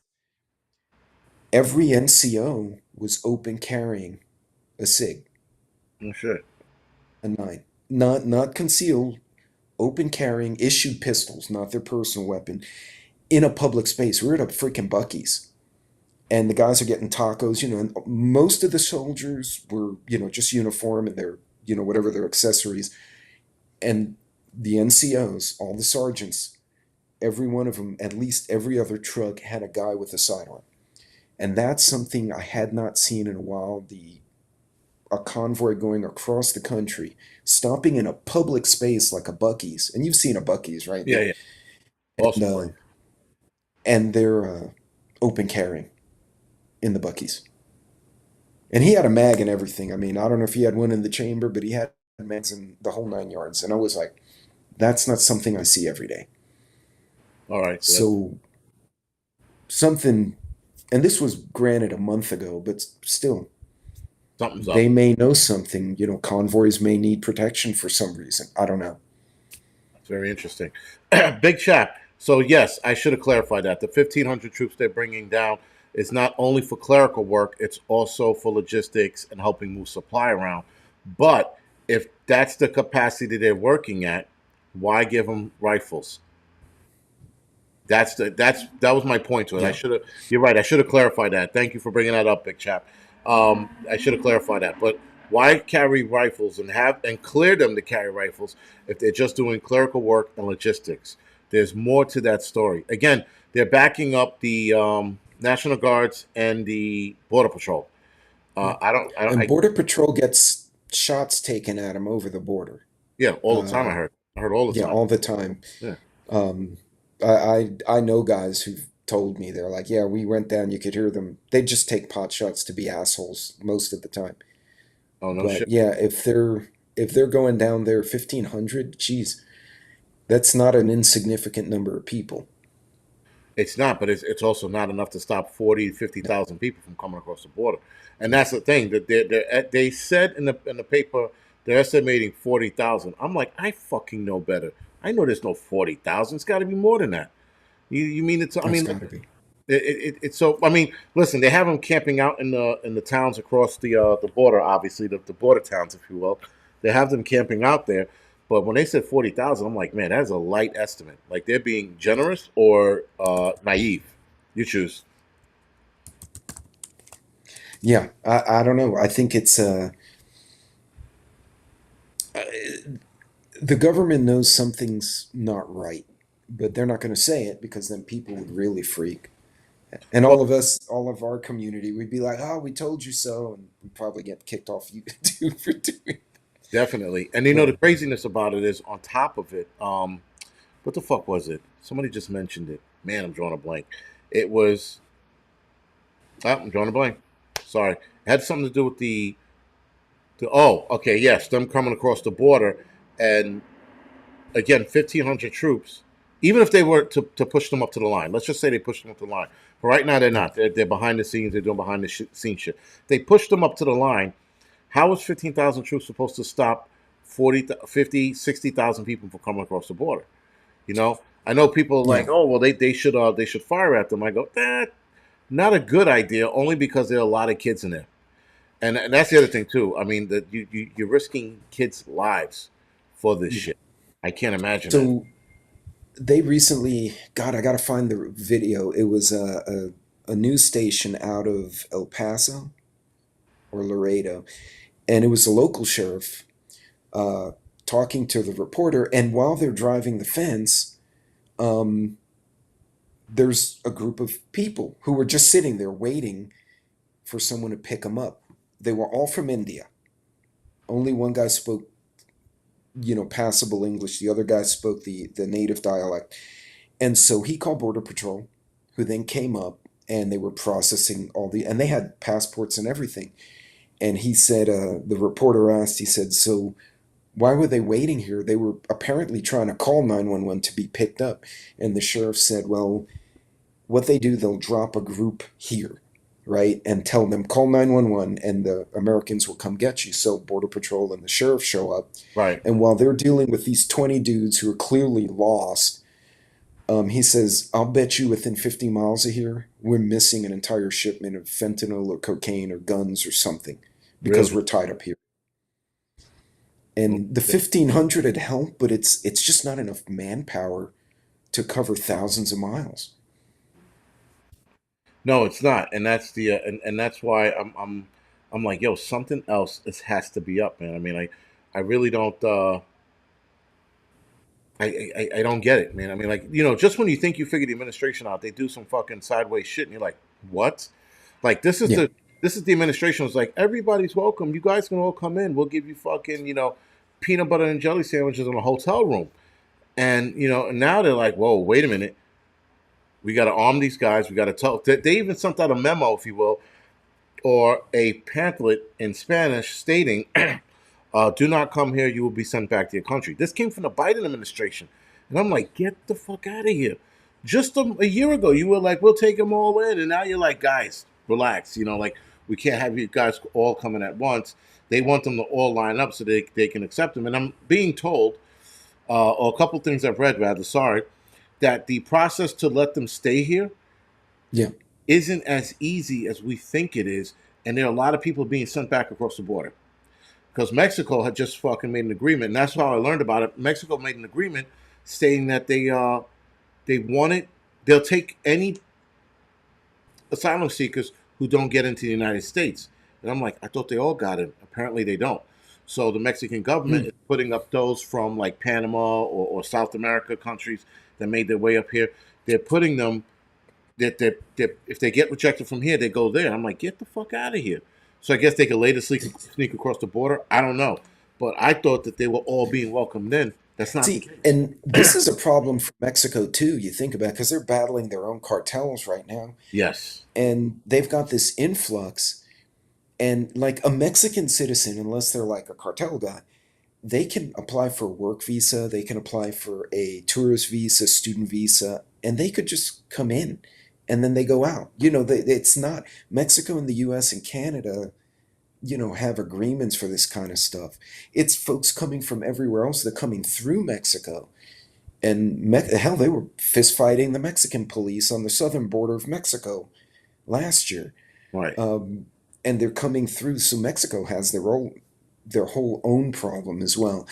Every NCO was open carrying a SIG.
Oh shit.
a nine. Not concealed, open carrying, issued pistols, not their personal weapon, in a public space. We're at a freaking Bucky's. And the guys are getting tacos, and most of the soldiers were, just uniform and their, whatever their accessories. And the NCOs, all the sergeants, every one of them, at least every other truck had a guy with a sidearm. And that's something I had not seen in a while. A convoy going across the country, stopping in a public space like a Bucky's, and you've seen a Bucky's, right?
Yeah, yeah.
And
Awesome
uh,
place.
and they're open carrying in the Bucky's. And he had a mag and everything. I mean, I don't know if he had one in the chamber, but he had mags in the whole 9 yards. And I was like, that's not something I see every day.
All right, so that's
So something, and this was granted a month ago, but still,
something's up.
they may know something. Convoys may need protection for some reason. I don't know.
It's very interesting. Big chap. So yes, I should have clarified that the 1,500 troops they're bringing down is not only for clerical work; it's also for logistics and helping move supply around. But if that's the capacity they're working at, why give them rifles? That was my point to it. I
Yeah.
should have. You're right. I should have clarified that. Thank you for bringing that up, big chap. I should have clarified that. But why carry rifles and clear them to carry rifles if they're just doing clerical work and logistics? There's more to that story. Again, they're backing up the National Guards and the Border Patrol.
Yeah.
I don't. I don't.
And Border Patrol gets shots taken at him over the border.
Yeah, all the time.
Uh,
I heard all the
yeah,
time.
all the time.
Yeah.
Um, I know guys who've told me they're like, yeah, we went down. You could hear them. They just take pot shots to be assholes most of the time.
Oh no
But
shit.
yeah, if they're going down there 1,500, geez, that's not an insignificant number of people.
It's not, but it's also not enough to stop 40, 50,000 people from coming across the border. And that's the thing that they said in the paper they're estimating 40,000. I'm like, I fucking know better. I know there's no 40,000. It's got to be more than that. You mean it's? I
That's
mean,
got to be.
it's so. I mean, listen, they have them camping out in the towns across the border. Obviously, the border towns, if you will. They have them camping out there. But when they said 40,000, I'm like, man, that is a light estimate. Like they're being generous or naive. You choose.
Yeah, I don't know. I think it's the government knows something's not right, but they're not going to say it because then people would really freak. And all
Well,
of us, all of our community, would be like, "Oh, we told you so," and we'd probably get kicked off YouTube for doing.
definitely. And you know
But
the craziness about it is on top of it. What the fuck was it? Somebody just mentioned it. Man, I'm drawing a blank. It was. I'm drawing a blank. Sorry. It had something to do with oh, okay, yes, them coming across the border, and again, 1,500 troops. Even if they were to push them up to the line, let's just say they pushed them up to the line. But right now they're
yeah,
not. They're behind the scenes. They're doing behind the scene shit. They pushed them up to the line. How is 15,000 troops supposed to stop 40, 50, 60,000 people from coming across the border? You know, I know people are like,
yeah.
oh, well, they should fire at them. I go, that not a good idea, only because there are a lot of kids in there. And that's the other thing too. I mean, that you're risking kids' lives for this
Yeah.
shit. I can't imagine that.
So they recently, God, I gotta find the video. It was a news station out of El Paso or Laredo, and it was the local sheriff uh, talking to the reporter. And while they're driving the fence, um, there's a group of people who were just sitting there waiting for someone to pick them up. They were all from India. Only one guy spoke, passable English. The other guy spoke the native dialect. And so he called Border Patrol, who then came up and they were processing and they had passports and everything. And he said, the reporter asked, he said, so why were they waiting here? They were apparently trying to call 911 to be picked up. And the sheriff said, well, what they do, they'll drop a group here, right? And tell them, call 911 and the Americans will come get you. So Border Patrol and the sheriff show up.
Right.
And while they're dealing with these 20 dudes who are clearly lost, he says, I'll bet you within 50 miles of here, we're missing an entire shipment of fentanyl or cocaine or guns or something because
Really?
we're tied up here. And the 1500 had helped, but it's just not enough manpower to cover thousands of miles.
No, it's not, and that's the and that's why I'm like, yo, something else has to be up, man. I mean, I really don't. I don't get it, man. I mean, like, just when you think you figure the administration out, they do some fucking sideways shit, and you're like, what? Like,
Yeah.
this is the administration was like, everybody's welcome. You guys can all come in. We'll give you fucking peanut butter and jelly sandwiches in a hotel room. And now they're like, whoa, wait a minute. We got to arm these guys. We got to tell. They even sent out a memo, if you will, or a pamphlet in Spanish stating, "Do not come here. You will be sent back to your country." This came from the Biden administration, and I'm like, "Get the fuck out of here!" Just a year ago, you were like, "We'll take them all in," and now you're like, "Guys, relax." Like we can't have you guys all coming at once. They want them to all line up so they can accept them. And I'm being told, or a couple things I've read, rather, sorry, that the process to let them stay here
Yeah.
isn't as easy as we think it is, and there are a lot of people being sent back across the border because Mexico had just fucking made an agreement, and that's how I learned about it. Mexico made an agreement stating that they wanted they'll take any asylum seekers who don't get into the United States, and I'm like, I thought they all got it. Apparently, they don't. So the Mexican government
Hmm.
is putting up those from like Panama or South America countries that made their way up here. They're putting them that if they get rejected from here, they go there. I'm like, get the fuck out of here. So I guess they could later sneak across the border. I don't know, but I thought that they were all being welcomed in. That's not the
See,
case.
and this is a problem for Mexico too, you think about, because they're battling their own cartels right now.
Yes,
And they've got this influx. And like a Mexican citizen, unless they're like a cartel guy, they can apply for a work visa, they can apply for a tourist visa, student visa, and they could just come in and then they go out. It's not Mexico and the US and Canada, have agreements for this kind of stuff. It's folks coming from everywhere else. They're coming through Mexico. And hell, they were fist fighting the Mexican police on the southern border of Mexico last year.
right,
Um, and they're coming through, so Mexico has their whole own problem as well.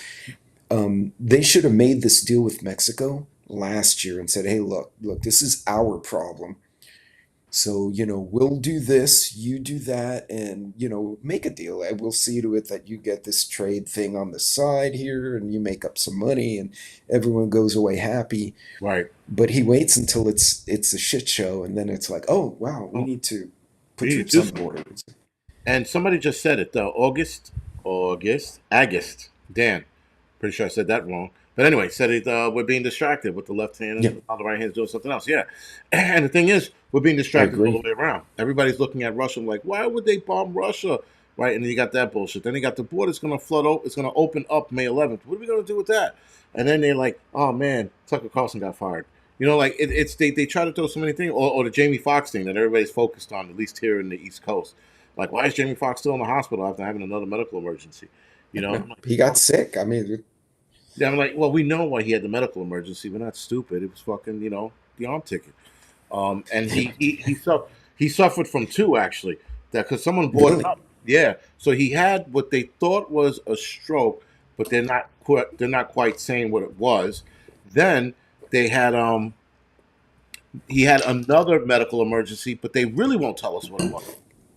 They should have made this deal with Mexico last year and said, "Hey, look, this is our problem. So, we'll do this, you do that, and, make a deal. And we'll see to it that you get this trade thing on the side here and you make up some money and everyone goes away happy."
right.
But he waits until it's a shit show and then it's like, "Oh, wow, we
Oh,
need to
we
put
need
troops
to do
on the
something.
border."
And somebody just said it. August. Dan, pretty sure I said that wrong. But anyway, said it. We're being distracted with the left hand
Yeah,
and the right hand is doing something else. Yeah, and the thing is, we're being
I
distracted all the
agree.
way around. Everybody's looking at Russia like, why would they bomb Russia? Right, and then you got that bullshit. Then you got the border's going to flood. It's going to open up May 11th. What are we going to do with that? And then they're like, oh man, Tucker Carlson got fired. Like it's they try to throw so many things, or the Jamie Foxx thing that everybody's focused on, at least here in the East Coast. Like, why is Jamie Foxx still in the hospital after having another medical emergency? I'm like,
He got sick. I mean,
yeah, I'm like, well, we know why he had the medical emergency. We're not stupid. It was fucking, the arm ticket. And he suffered from two actually. That because someone brought it
really.
up. Yeah. So he had what they thought was a stroke, but they're not quite saying what it was. Then they had he had another medical emergency, but they really won't tell us what it was.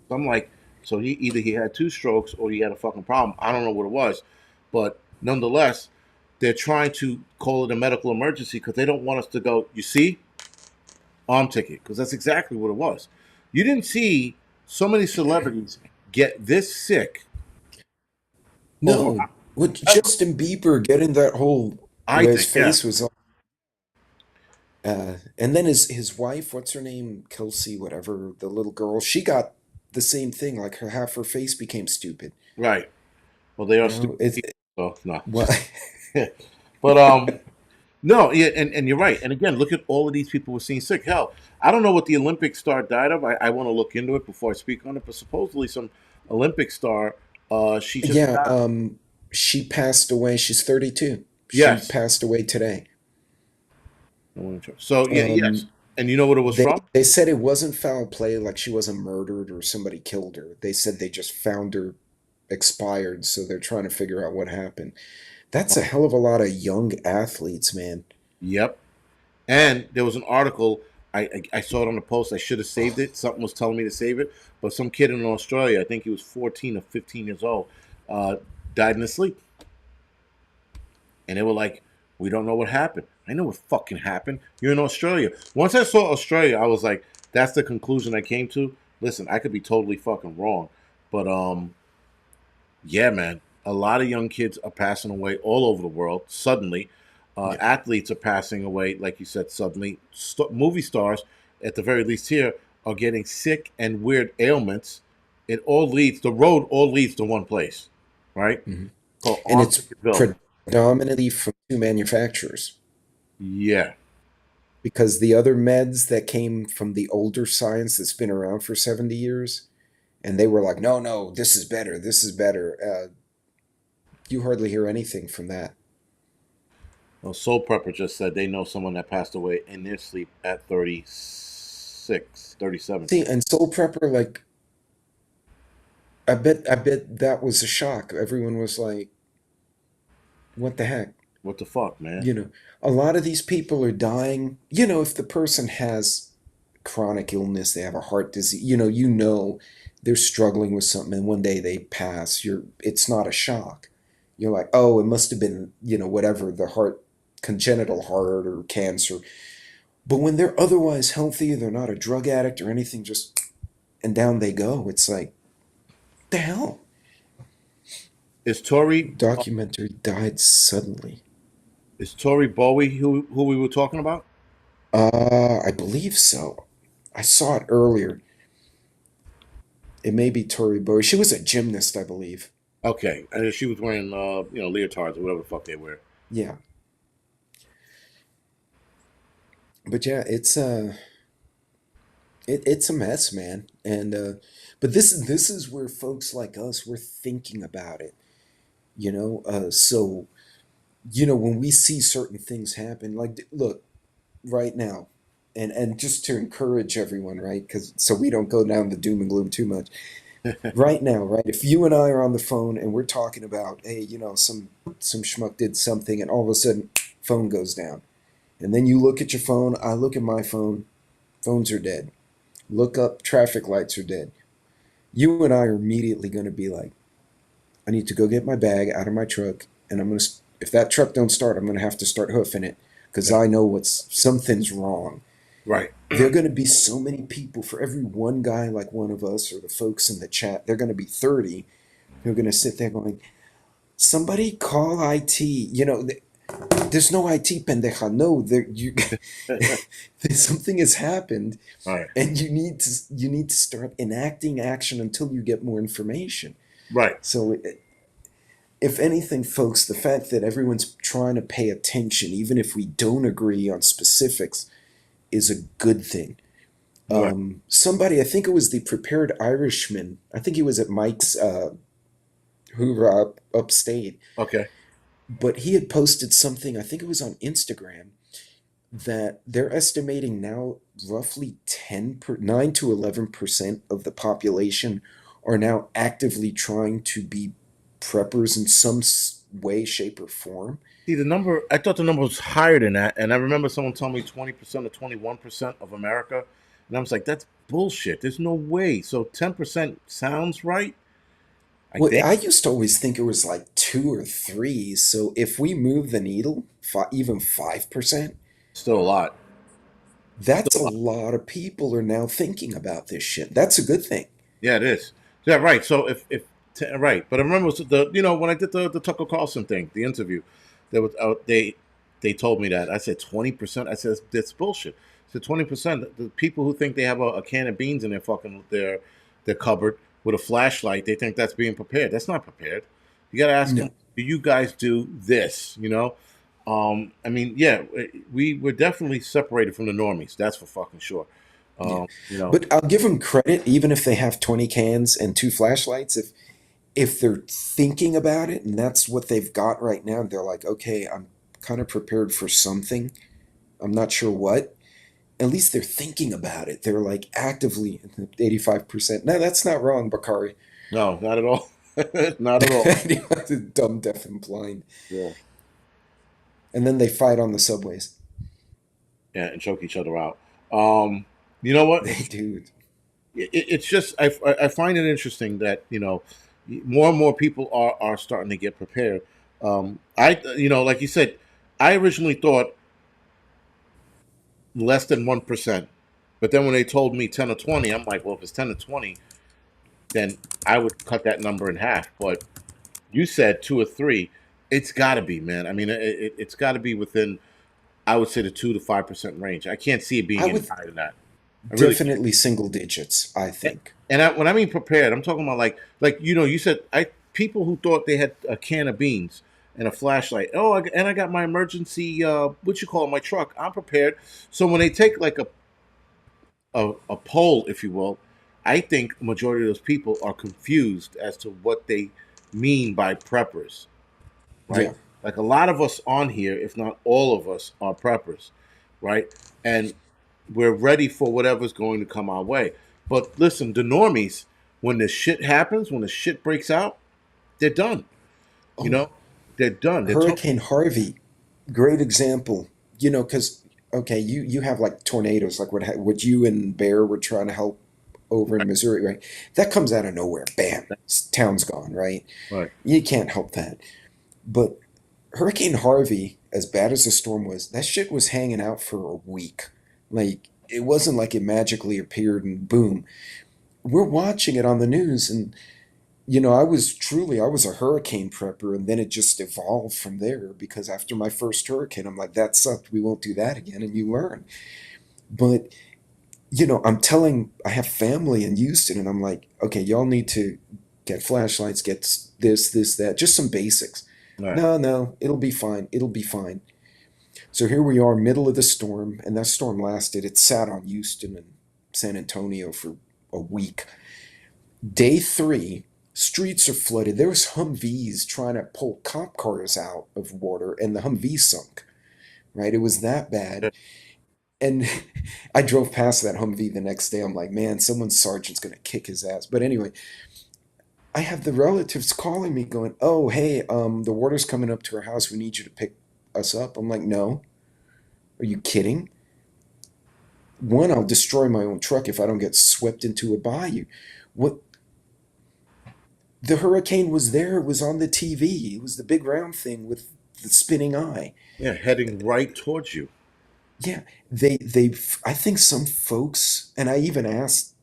So I'm like, so he had two strokes or he had a fucking problem. I don't know what it was, but nonetheless, they're trying to call it a medical emergency because they don't want us to go. You see, arm ticket, because that's exactly what it was. You didn't see so many celebrities get this sick over.
No, with Justin Bieber getting that whole
I
where his
think, yeah,
face was all, and then his wife, what's her name, Kelsey, whatever, the little girl, she got the same thing. Like half her face became stupid.
right. Well, they are stupid
It's
people, so no.
well,
But no, yeah, and you're right. And again, look at all of these people we're seeing sick. Hell, I don't know what the Olympic star died of. I want to look into it before I speak on it. But supposedly, some Olympic star, she just
yeah.
passed.
She passed away. She's 32. She
Yes.
passed away today.
So yeah, yes.
Um,
And you know what it was
they
from?
they said it wasn't foul play, like she wasn't murdered or somebody killed her. They said they just found her expired, so they're trying to figure out what happened. That's a hell of a lot of young athletes, man.
Yep. And there was an article. I saw it on the post. I should have saved it. Something was telling me to save it. But some kid in Australia, I think he was 14 or 15 years old, uh, died in his sleep. And they were like, "We don't know what happened." I know what fucking happened. You're in Australia. Once I saw Australia, I was like, "That's the conclusion I came to." Listen, I could be totally fucking wrong, but yeah, man, a lot of young kids are passing away all over the world suddenly.
Yeah.
Athletes are passing away, like you said, suddenly. Movie stars, at the very least here, are getting sick and weird ailments. The road all leads to one place, right?
Hmm.
Called
And it's
Arthurville.
predominantly from two manufacturers,
Yeah,
because the other meds that came from the older science that's been around for 70 years, and they were like, no, no, this is better, this is better. You hardly hear anything from that.
well, Soul Prepper just said they know someone that passed away in their sleep at 36, 37.
See, and Soul Prepper, like, I bet that was a shock. Everyone was like, what the heck?
What the fuck, man?
You know, a lot of these people are dying. You know, if the person has chronic illness, they have a heart disease, you know they're struggling with something and one day they pass, it's not a shock. You're like, oh, it must have been, whatever, the heart, congenital heart or cancer. But when they're otherwise healthy, they're not a drug addict or anything, just and down they go. It's like, the hell?
Is Tori
Documentary died suddenly.
is Tori Bowie who we were talking about?
I believe so. I saw it earlier. It may be Tori Bowie. She was a gymnast, I believe.
Okay, and she was wearing leotards or whatever the fuck they wear.
Yeah. But yeah, it's a mess, man. And but this is where folks like us, we're thinking about it, so when we see certain things happen, like, look, right now, and just to encourage everyone, right? Because so we don't go down the doom and gloom too much. Right now, right? If you and I are on the phone and we're talking about, hey, some schmuck did something, and all of a sudden, phone goes down, and then you look at your phone, I look at my phone, phones are dead. Look up, traffic lights are dead. You and I are immediately going to be like, I need to go get my bag out of my truck, and if that truck don't start, I'm going to have to start hoofing it because
Yeah.
I know something's wrong.
Right.
There are going to be so many people for every one guy like one of us or the folks in the chat. They're going to be 30 who are going to sit there going, somebody call IT. There's no IT, pendeja. No, something has happened,
Right.
and you need to start enacting action until you get more information.
Right.
So, if anything, folks, the fact that everyone's trying to pay attention, even if we don't agree on specifics, is a good thing.
Right.
Somebody, I think it was the Prepared Irishman. I think he was at Mike's Hoorah upstate,
Okay.
but he had posted something. I think it was on Instagram that they're estimating now roughly 9 to 11% of the population are now actively trying to be preppers in some way, shape, or form.
See the number. I thought the number was higher than that, and I remember someone telling me 20% or 21% of America, and I was like, "That's bullshit. There's no way." So 10% sounds right. I
Well,
think
I used to always think it was like two or three. So if we move the needle, even 5%,
still a lot.
that's
Still
a
a lot.
lot of people are now thinking about this shit. That's a good thing.
Yeah, it is. Yeah, right. So right, but I remember when I did the Tucker Carlson thing, the interview, there was they told me that. I said 20%. I said that's bullshit. I said 20%. The people who think they have a can of beans in their cupboard with a flashlight, they think that's being prepared. That's not prepared. You got to ask them,
No.
do you guys do this? I mean, yeah, we're definitely separated from the normies. That's for fucking sure.
Yeah.
Um, you know,
But I'll give them credit, even if they have 20 cans and two flashlights, if they're thinking about it and that's what they've got right now, they're like, okay, I'm kind of prepared for something. I'm not sure what. At least they're thinking about it. They're like actively 85%. No, that's not wrong, Bakari.
no, not at all. Not at all.
Dumb, deaf, and blind.
Yeah.
And then they fight on the subways.
Yeah, and choke each other out. Um, you know what?
They do.
It's just I find it interesting that more and more people are starting to get prepared. I like you said, I originally thought less than 1%, but then when they told me 10 or 20, I'm like, well, if it's 10 or 20, then I would cut that number in half. But you said 2 or 3. It's got to be, man. I mean, it's got to be within, I would say, the 2 to 5% range. I can't see it being
I
any
would
higher than that. I really can't.
definitely single digits, I
And
think.
when I mean prepared, I'm talking about like you said I people who thought they had a can of beans and a flashlight. Oh, and I got my emergency what you call it, my truck. I'm prepared. So when they take like a poll, if you will, I think the majority of those people are confused as to what they mean by preppers, right?
Yeah.
Like a lot of us on here, if not all of us, are preppers, right? And we're ready for whatever's going to come our way. But listen, the normies, when the shit happens, when the shit breaks out, they're done. You
Oh,
know, they're done. They're toast.
Hurricane Harvey, great example. Because okay, you have like tornadoes, like what you and Bear were trying to help over in Missouri, right? That comes out of nowhere. Bam, town's gone, right?
Right.
You can't help that. But Hurricane Harvey, as bad as the storm was, that shit was hanging out for a week. Like it wasn't like it magically appeared and boom. We're watching it on the news, and I was a hurricane prepper, and then it just evolved from there because after my first hurricane, I'm like, that sucked. We won't do that again, and you learn. But I have family in Houston, and I'm like, okay, y'all need to get flashlights, get this, that, just some basics.
Right.
No, no, it'll be fine. It'll be fine. So here we are, middle of the storm, and that storm lasted. It sat on Houston and San Antonio for a week. Day three, streets are flooded. There was Humvees trying to pull cop cars out of water, and the Humvee sunk. Right, it was that bad. And I drove past that Humvee the next day. I'm like, man, someone's sergeant's gonna kick his ass. But anyway, I have the relatives calling me, going, "Oh, hey, the water's coming up to our house. We need you to pick us up." I'm like, "No, are you kidding? One, I'll destroy my own truck if I don't get swept into a bayou. What the hurricane was there, it was on the TV. It was the big round thing with the spinning eye.
Yeah, heading right towards you.
Yeah, I think some folks, and I even asked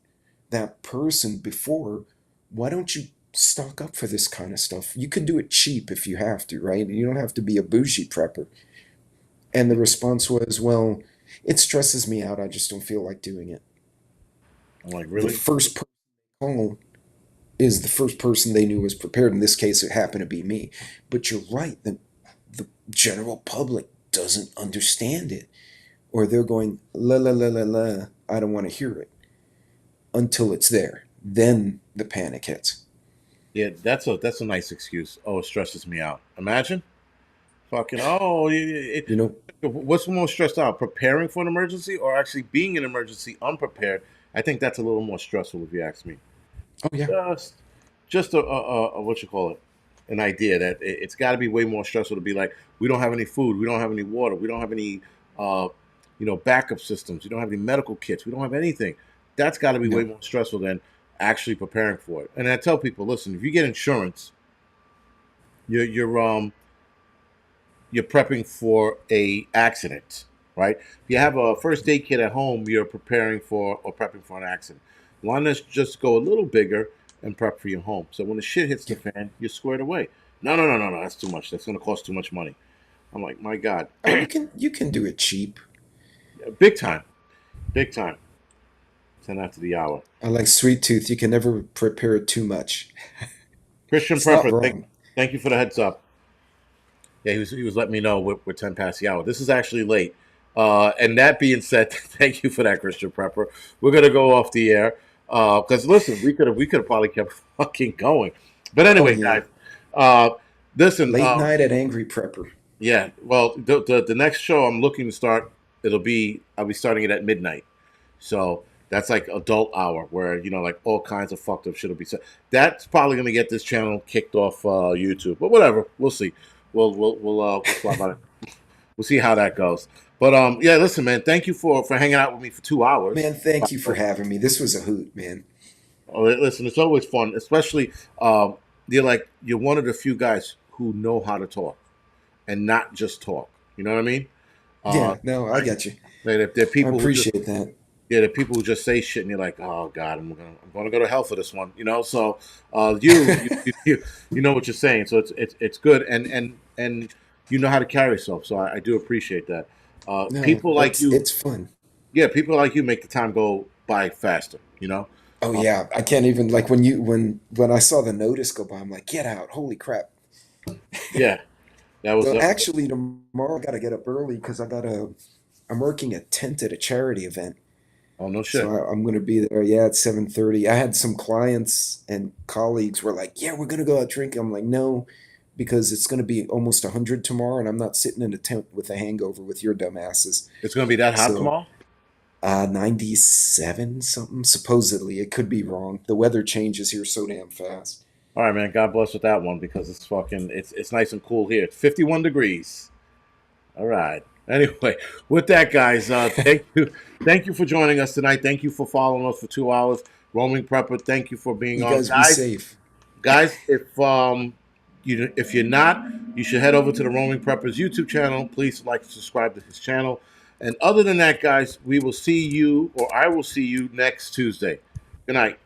that person before, why don't you stock up for this kind of stuff? You can do it cheap if you have to, right? You don't have to be a bougie prepper. And the response was, well, it stresses me out. I just don't feel like doing it.
I'm like,
The
really?
first person called is the first person they knew was prepared. In this case, it happened to be me. But you're right. The general public doesn't understand it. Or they're going, la la la la la, I don't want to hear it until it's there. Then the panic hits.
Yeah, that's a nice excuse. Oh, it stresses me out. Imagine fucking. Oh,
You know,
what's more stressed out? Preparing for an emergency or actually being an emergency unprepared? I think that's a little more stressful if you ask me.
oh yeah,
Just just a what you call it, an idea that it's got to be way more stressful to be like, we don't have any food, we don't have any water, we don't have any uh backup systems, we don't have any medical kits, we don't have anything. That's got to be way
no,
more stressful than actually preparing for it. And I tell people, listen, if you get insurance, you're prepping for a accident, right? If you have a first aid kit at home, you're preparing for or prepping for an accident. Why not just go a little bigger and prep for your home? So when the shit hits the
yeah.
fan, you're squared away. No, no, no, no, no. That's too much. That's going to cost too much money. I'm like, my God,
Oh, you can do it cheap.
big time, big time. 10 after the hour.
I like Sweet Tooth. You can never prepare it too much.
Christian
It's not
Prepper,
wrong.
thank you for the heads up. Yeah, he was letting me know we're 10 past the hour. This is actually late. And that being said, thank you for that, Christian Prepper. We're gonna go off the air because listen, we could have probably kept fucking going. But
Oh
anyway,
yeah,
guys, uh, listen.
late night at Angry Prepper.
Yeah, well, the next show I'm looking to start, I'll be starting it at midnight. So That's like adult hour where, you know, like all kinds of fucked up shit will be said. That's probably gonna get this channel kicked off YouTube, but whatever. We'll see. We'll fly by. We'll see how that goes. But yeah, listen, man. Thank you for hanging out with me for 2 hours.
Man, thank you for having me. This was a hoot, man.
Oh, listen, it's always fun, especially you're one of the few guys who know how to talk and not just talk. You know what I mean? Uh,
Yeah, no, I got you.
there are
I
people who just
appreciate that.
yeah, there are people who just say shit and you're like, oh God, I'm gonna go to hell for this one. You know, so you know what you're saying, so it's good and you know how to carry yourself. So I do appreciate that.
No,
People like you,
it's fun.
yeah, people like you make the time go by faster. You know.
Oh
Uh,
yeah, I can't even like when I saw the notice go by, I'm like, get out! Holy crap!
yeah, that was
Well, actually, tomorrow I got to get up early because I'm working a tent at a charity event,
oh no
so
shit.
I'm gonna be there. Yeah, at 7:30. I had some clients and colleagues were like, yeah, we're gonna go out drinking. I'm like, no, because it's gonna be almost 100 tomorrow, and I'm not sitting in a tent with a hangover with your dumbasses.
It's gonna be that hot
So,
tomorrow.
97 something supposedly. It could be wrong. The weather changes here so damn fast.
All right, man. God bless with that one because it's fucking it's nice and cool here. It's 51 degrees. All right. Anyway, with that, guys, thank you for joining us tonight. Thank you for following us for 2 hours. Roaming Prepper, thank you for being
You
on,
guys be
guys.
safe.
Guys, if you're not, you should head over to the Roaming Preppers YouTube channel. Please like and subscribe to his channel. And other than that, guys, we will see you, or I will see you next Tuesday. Good night.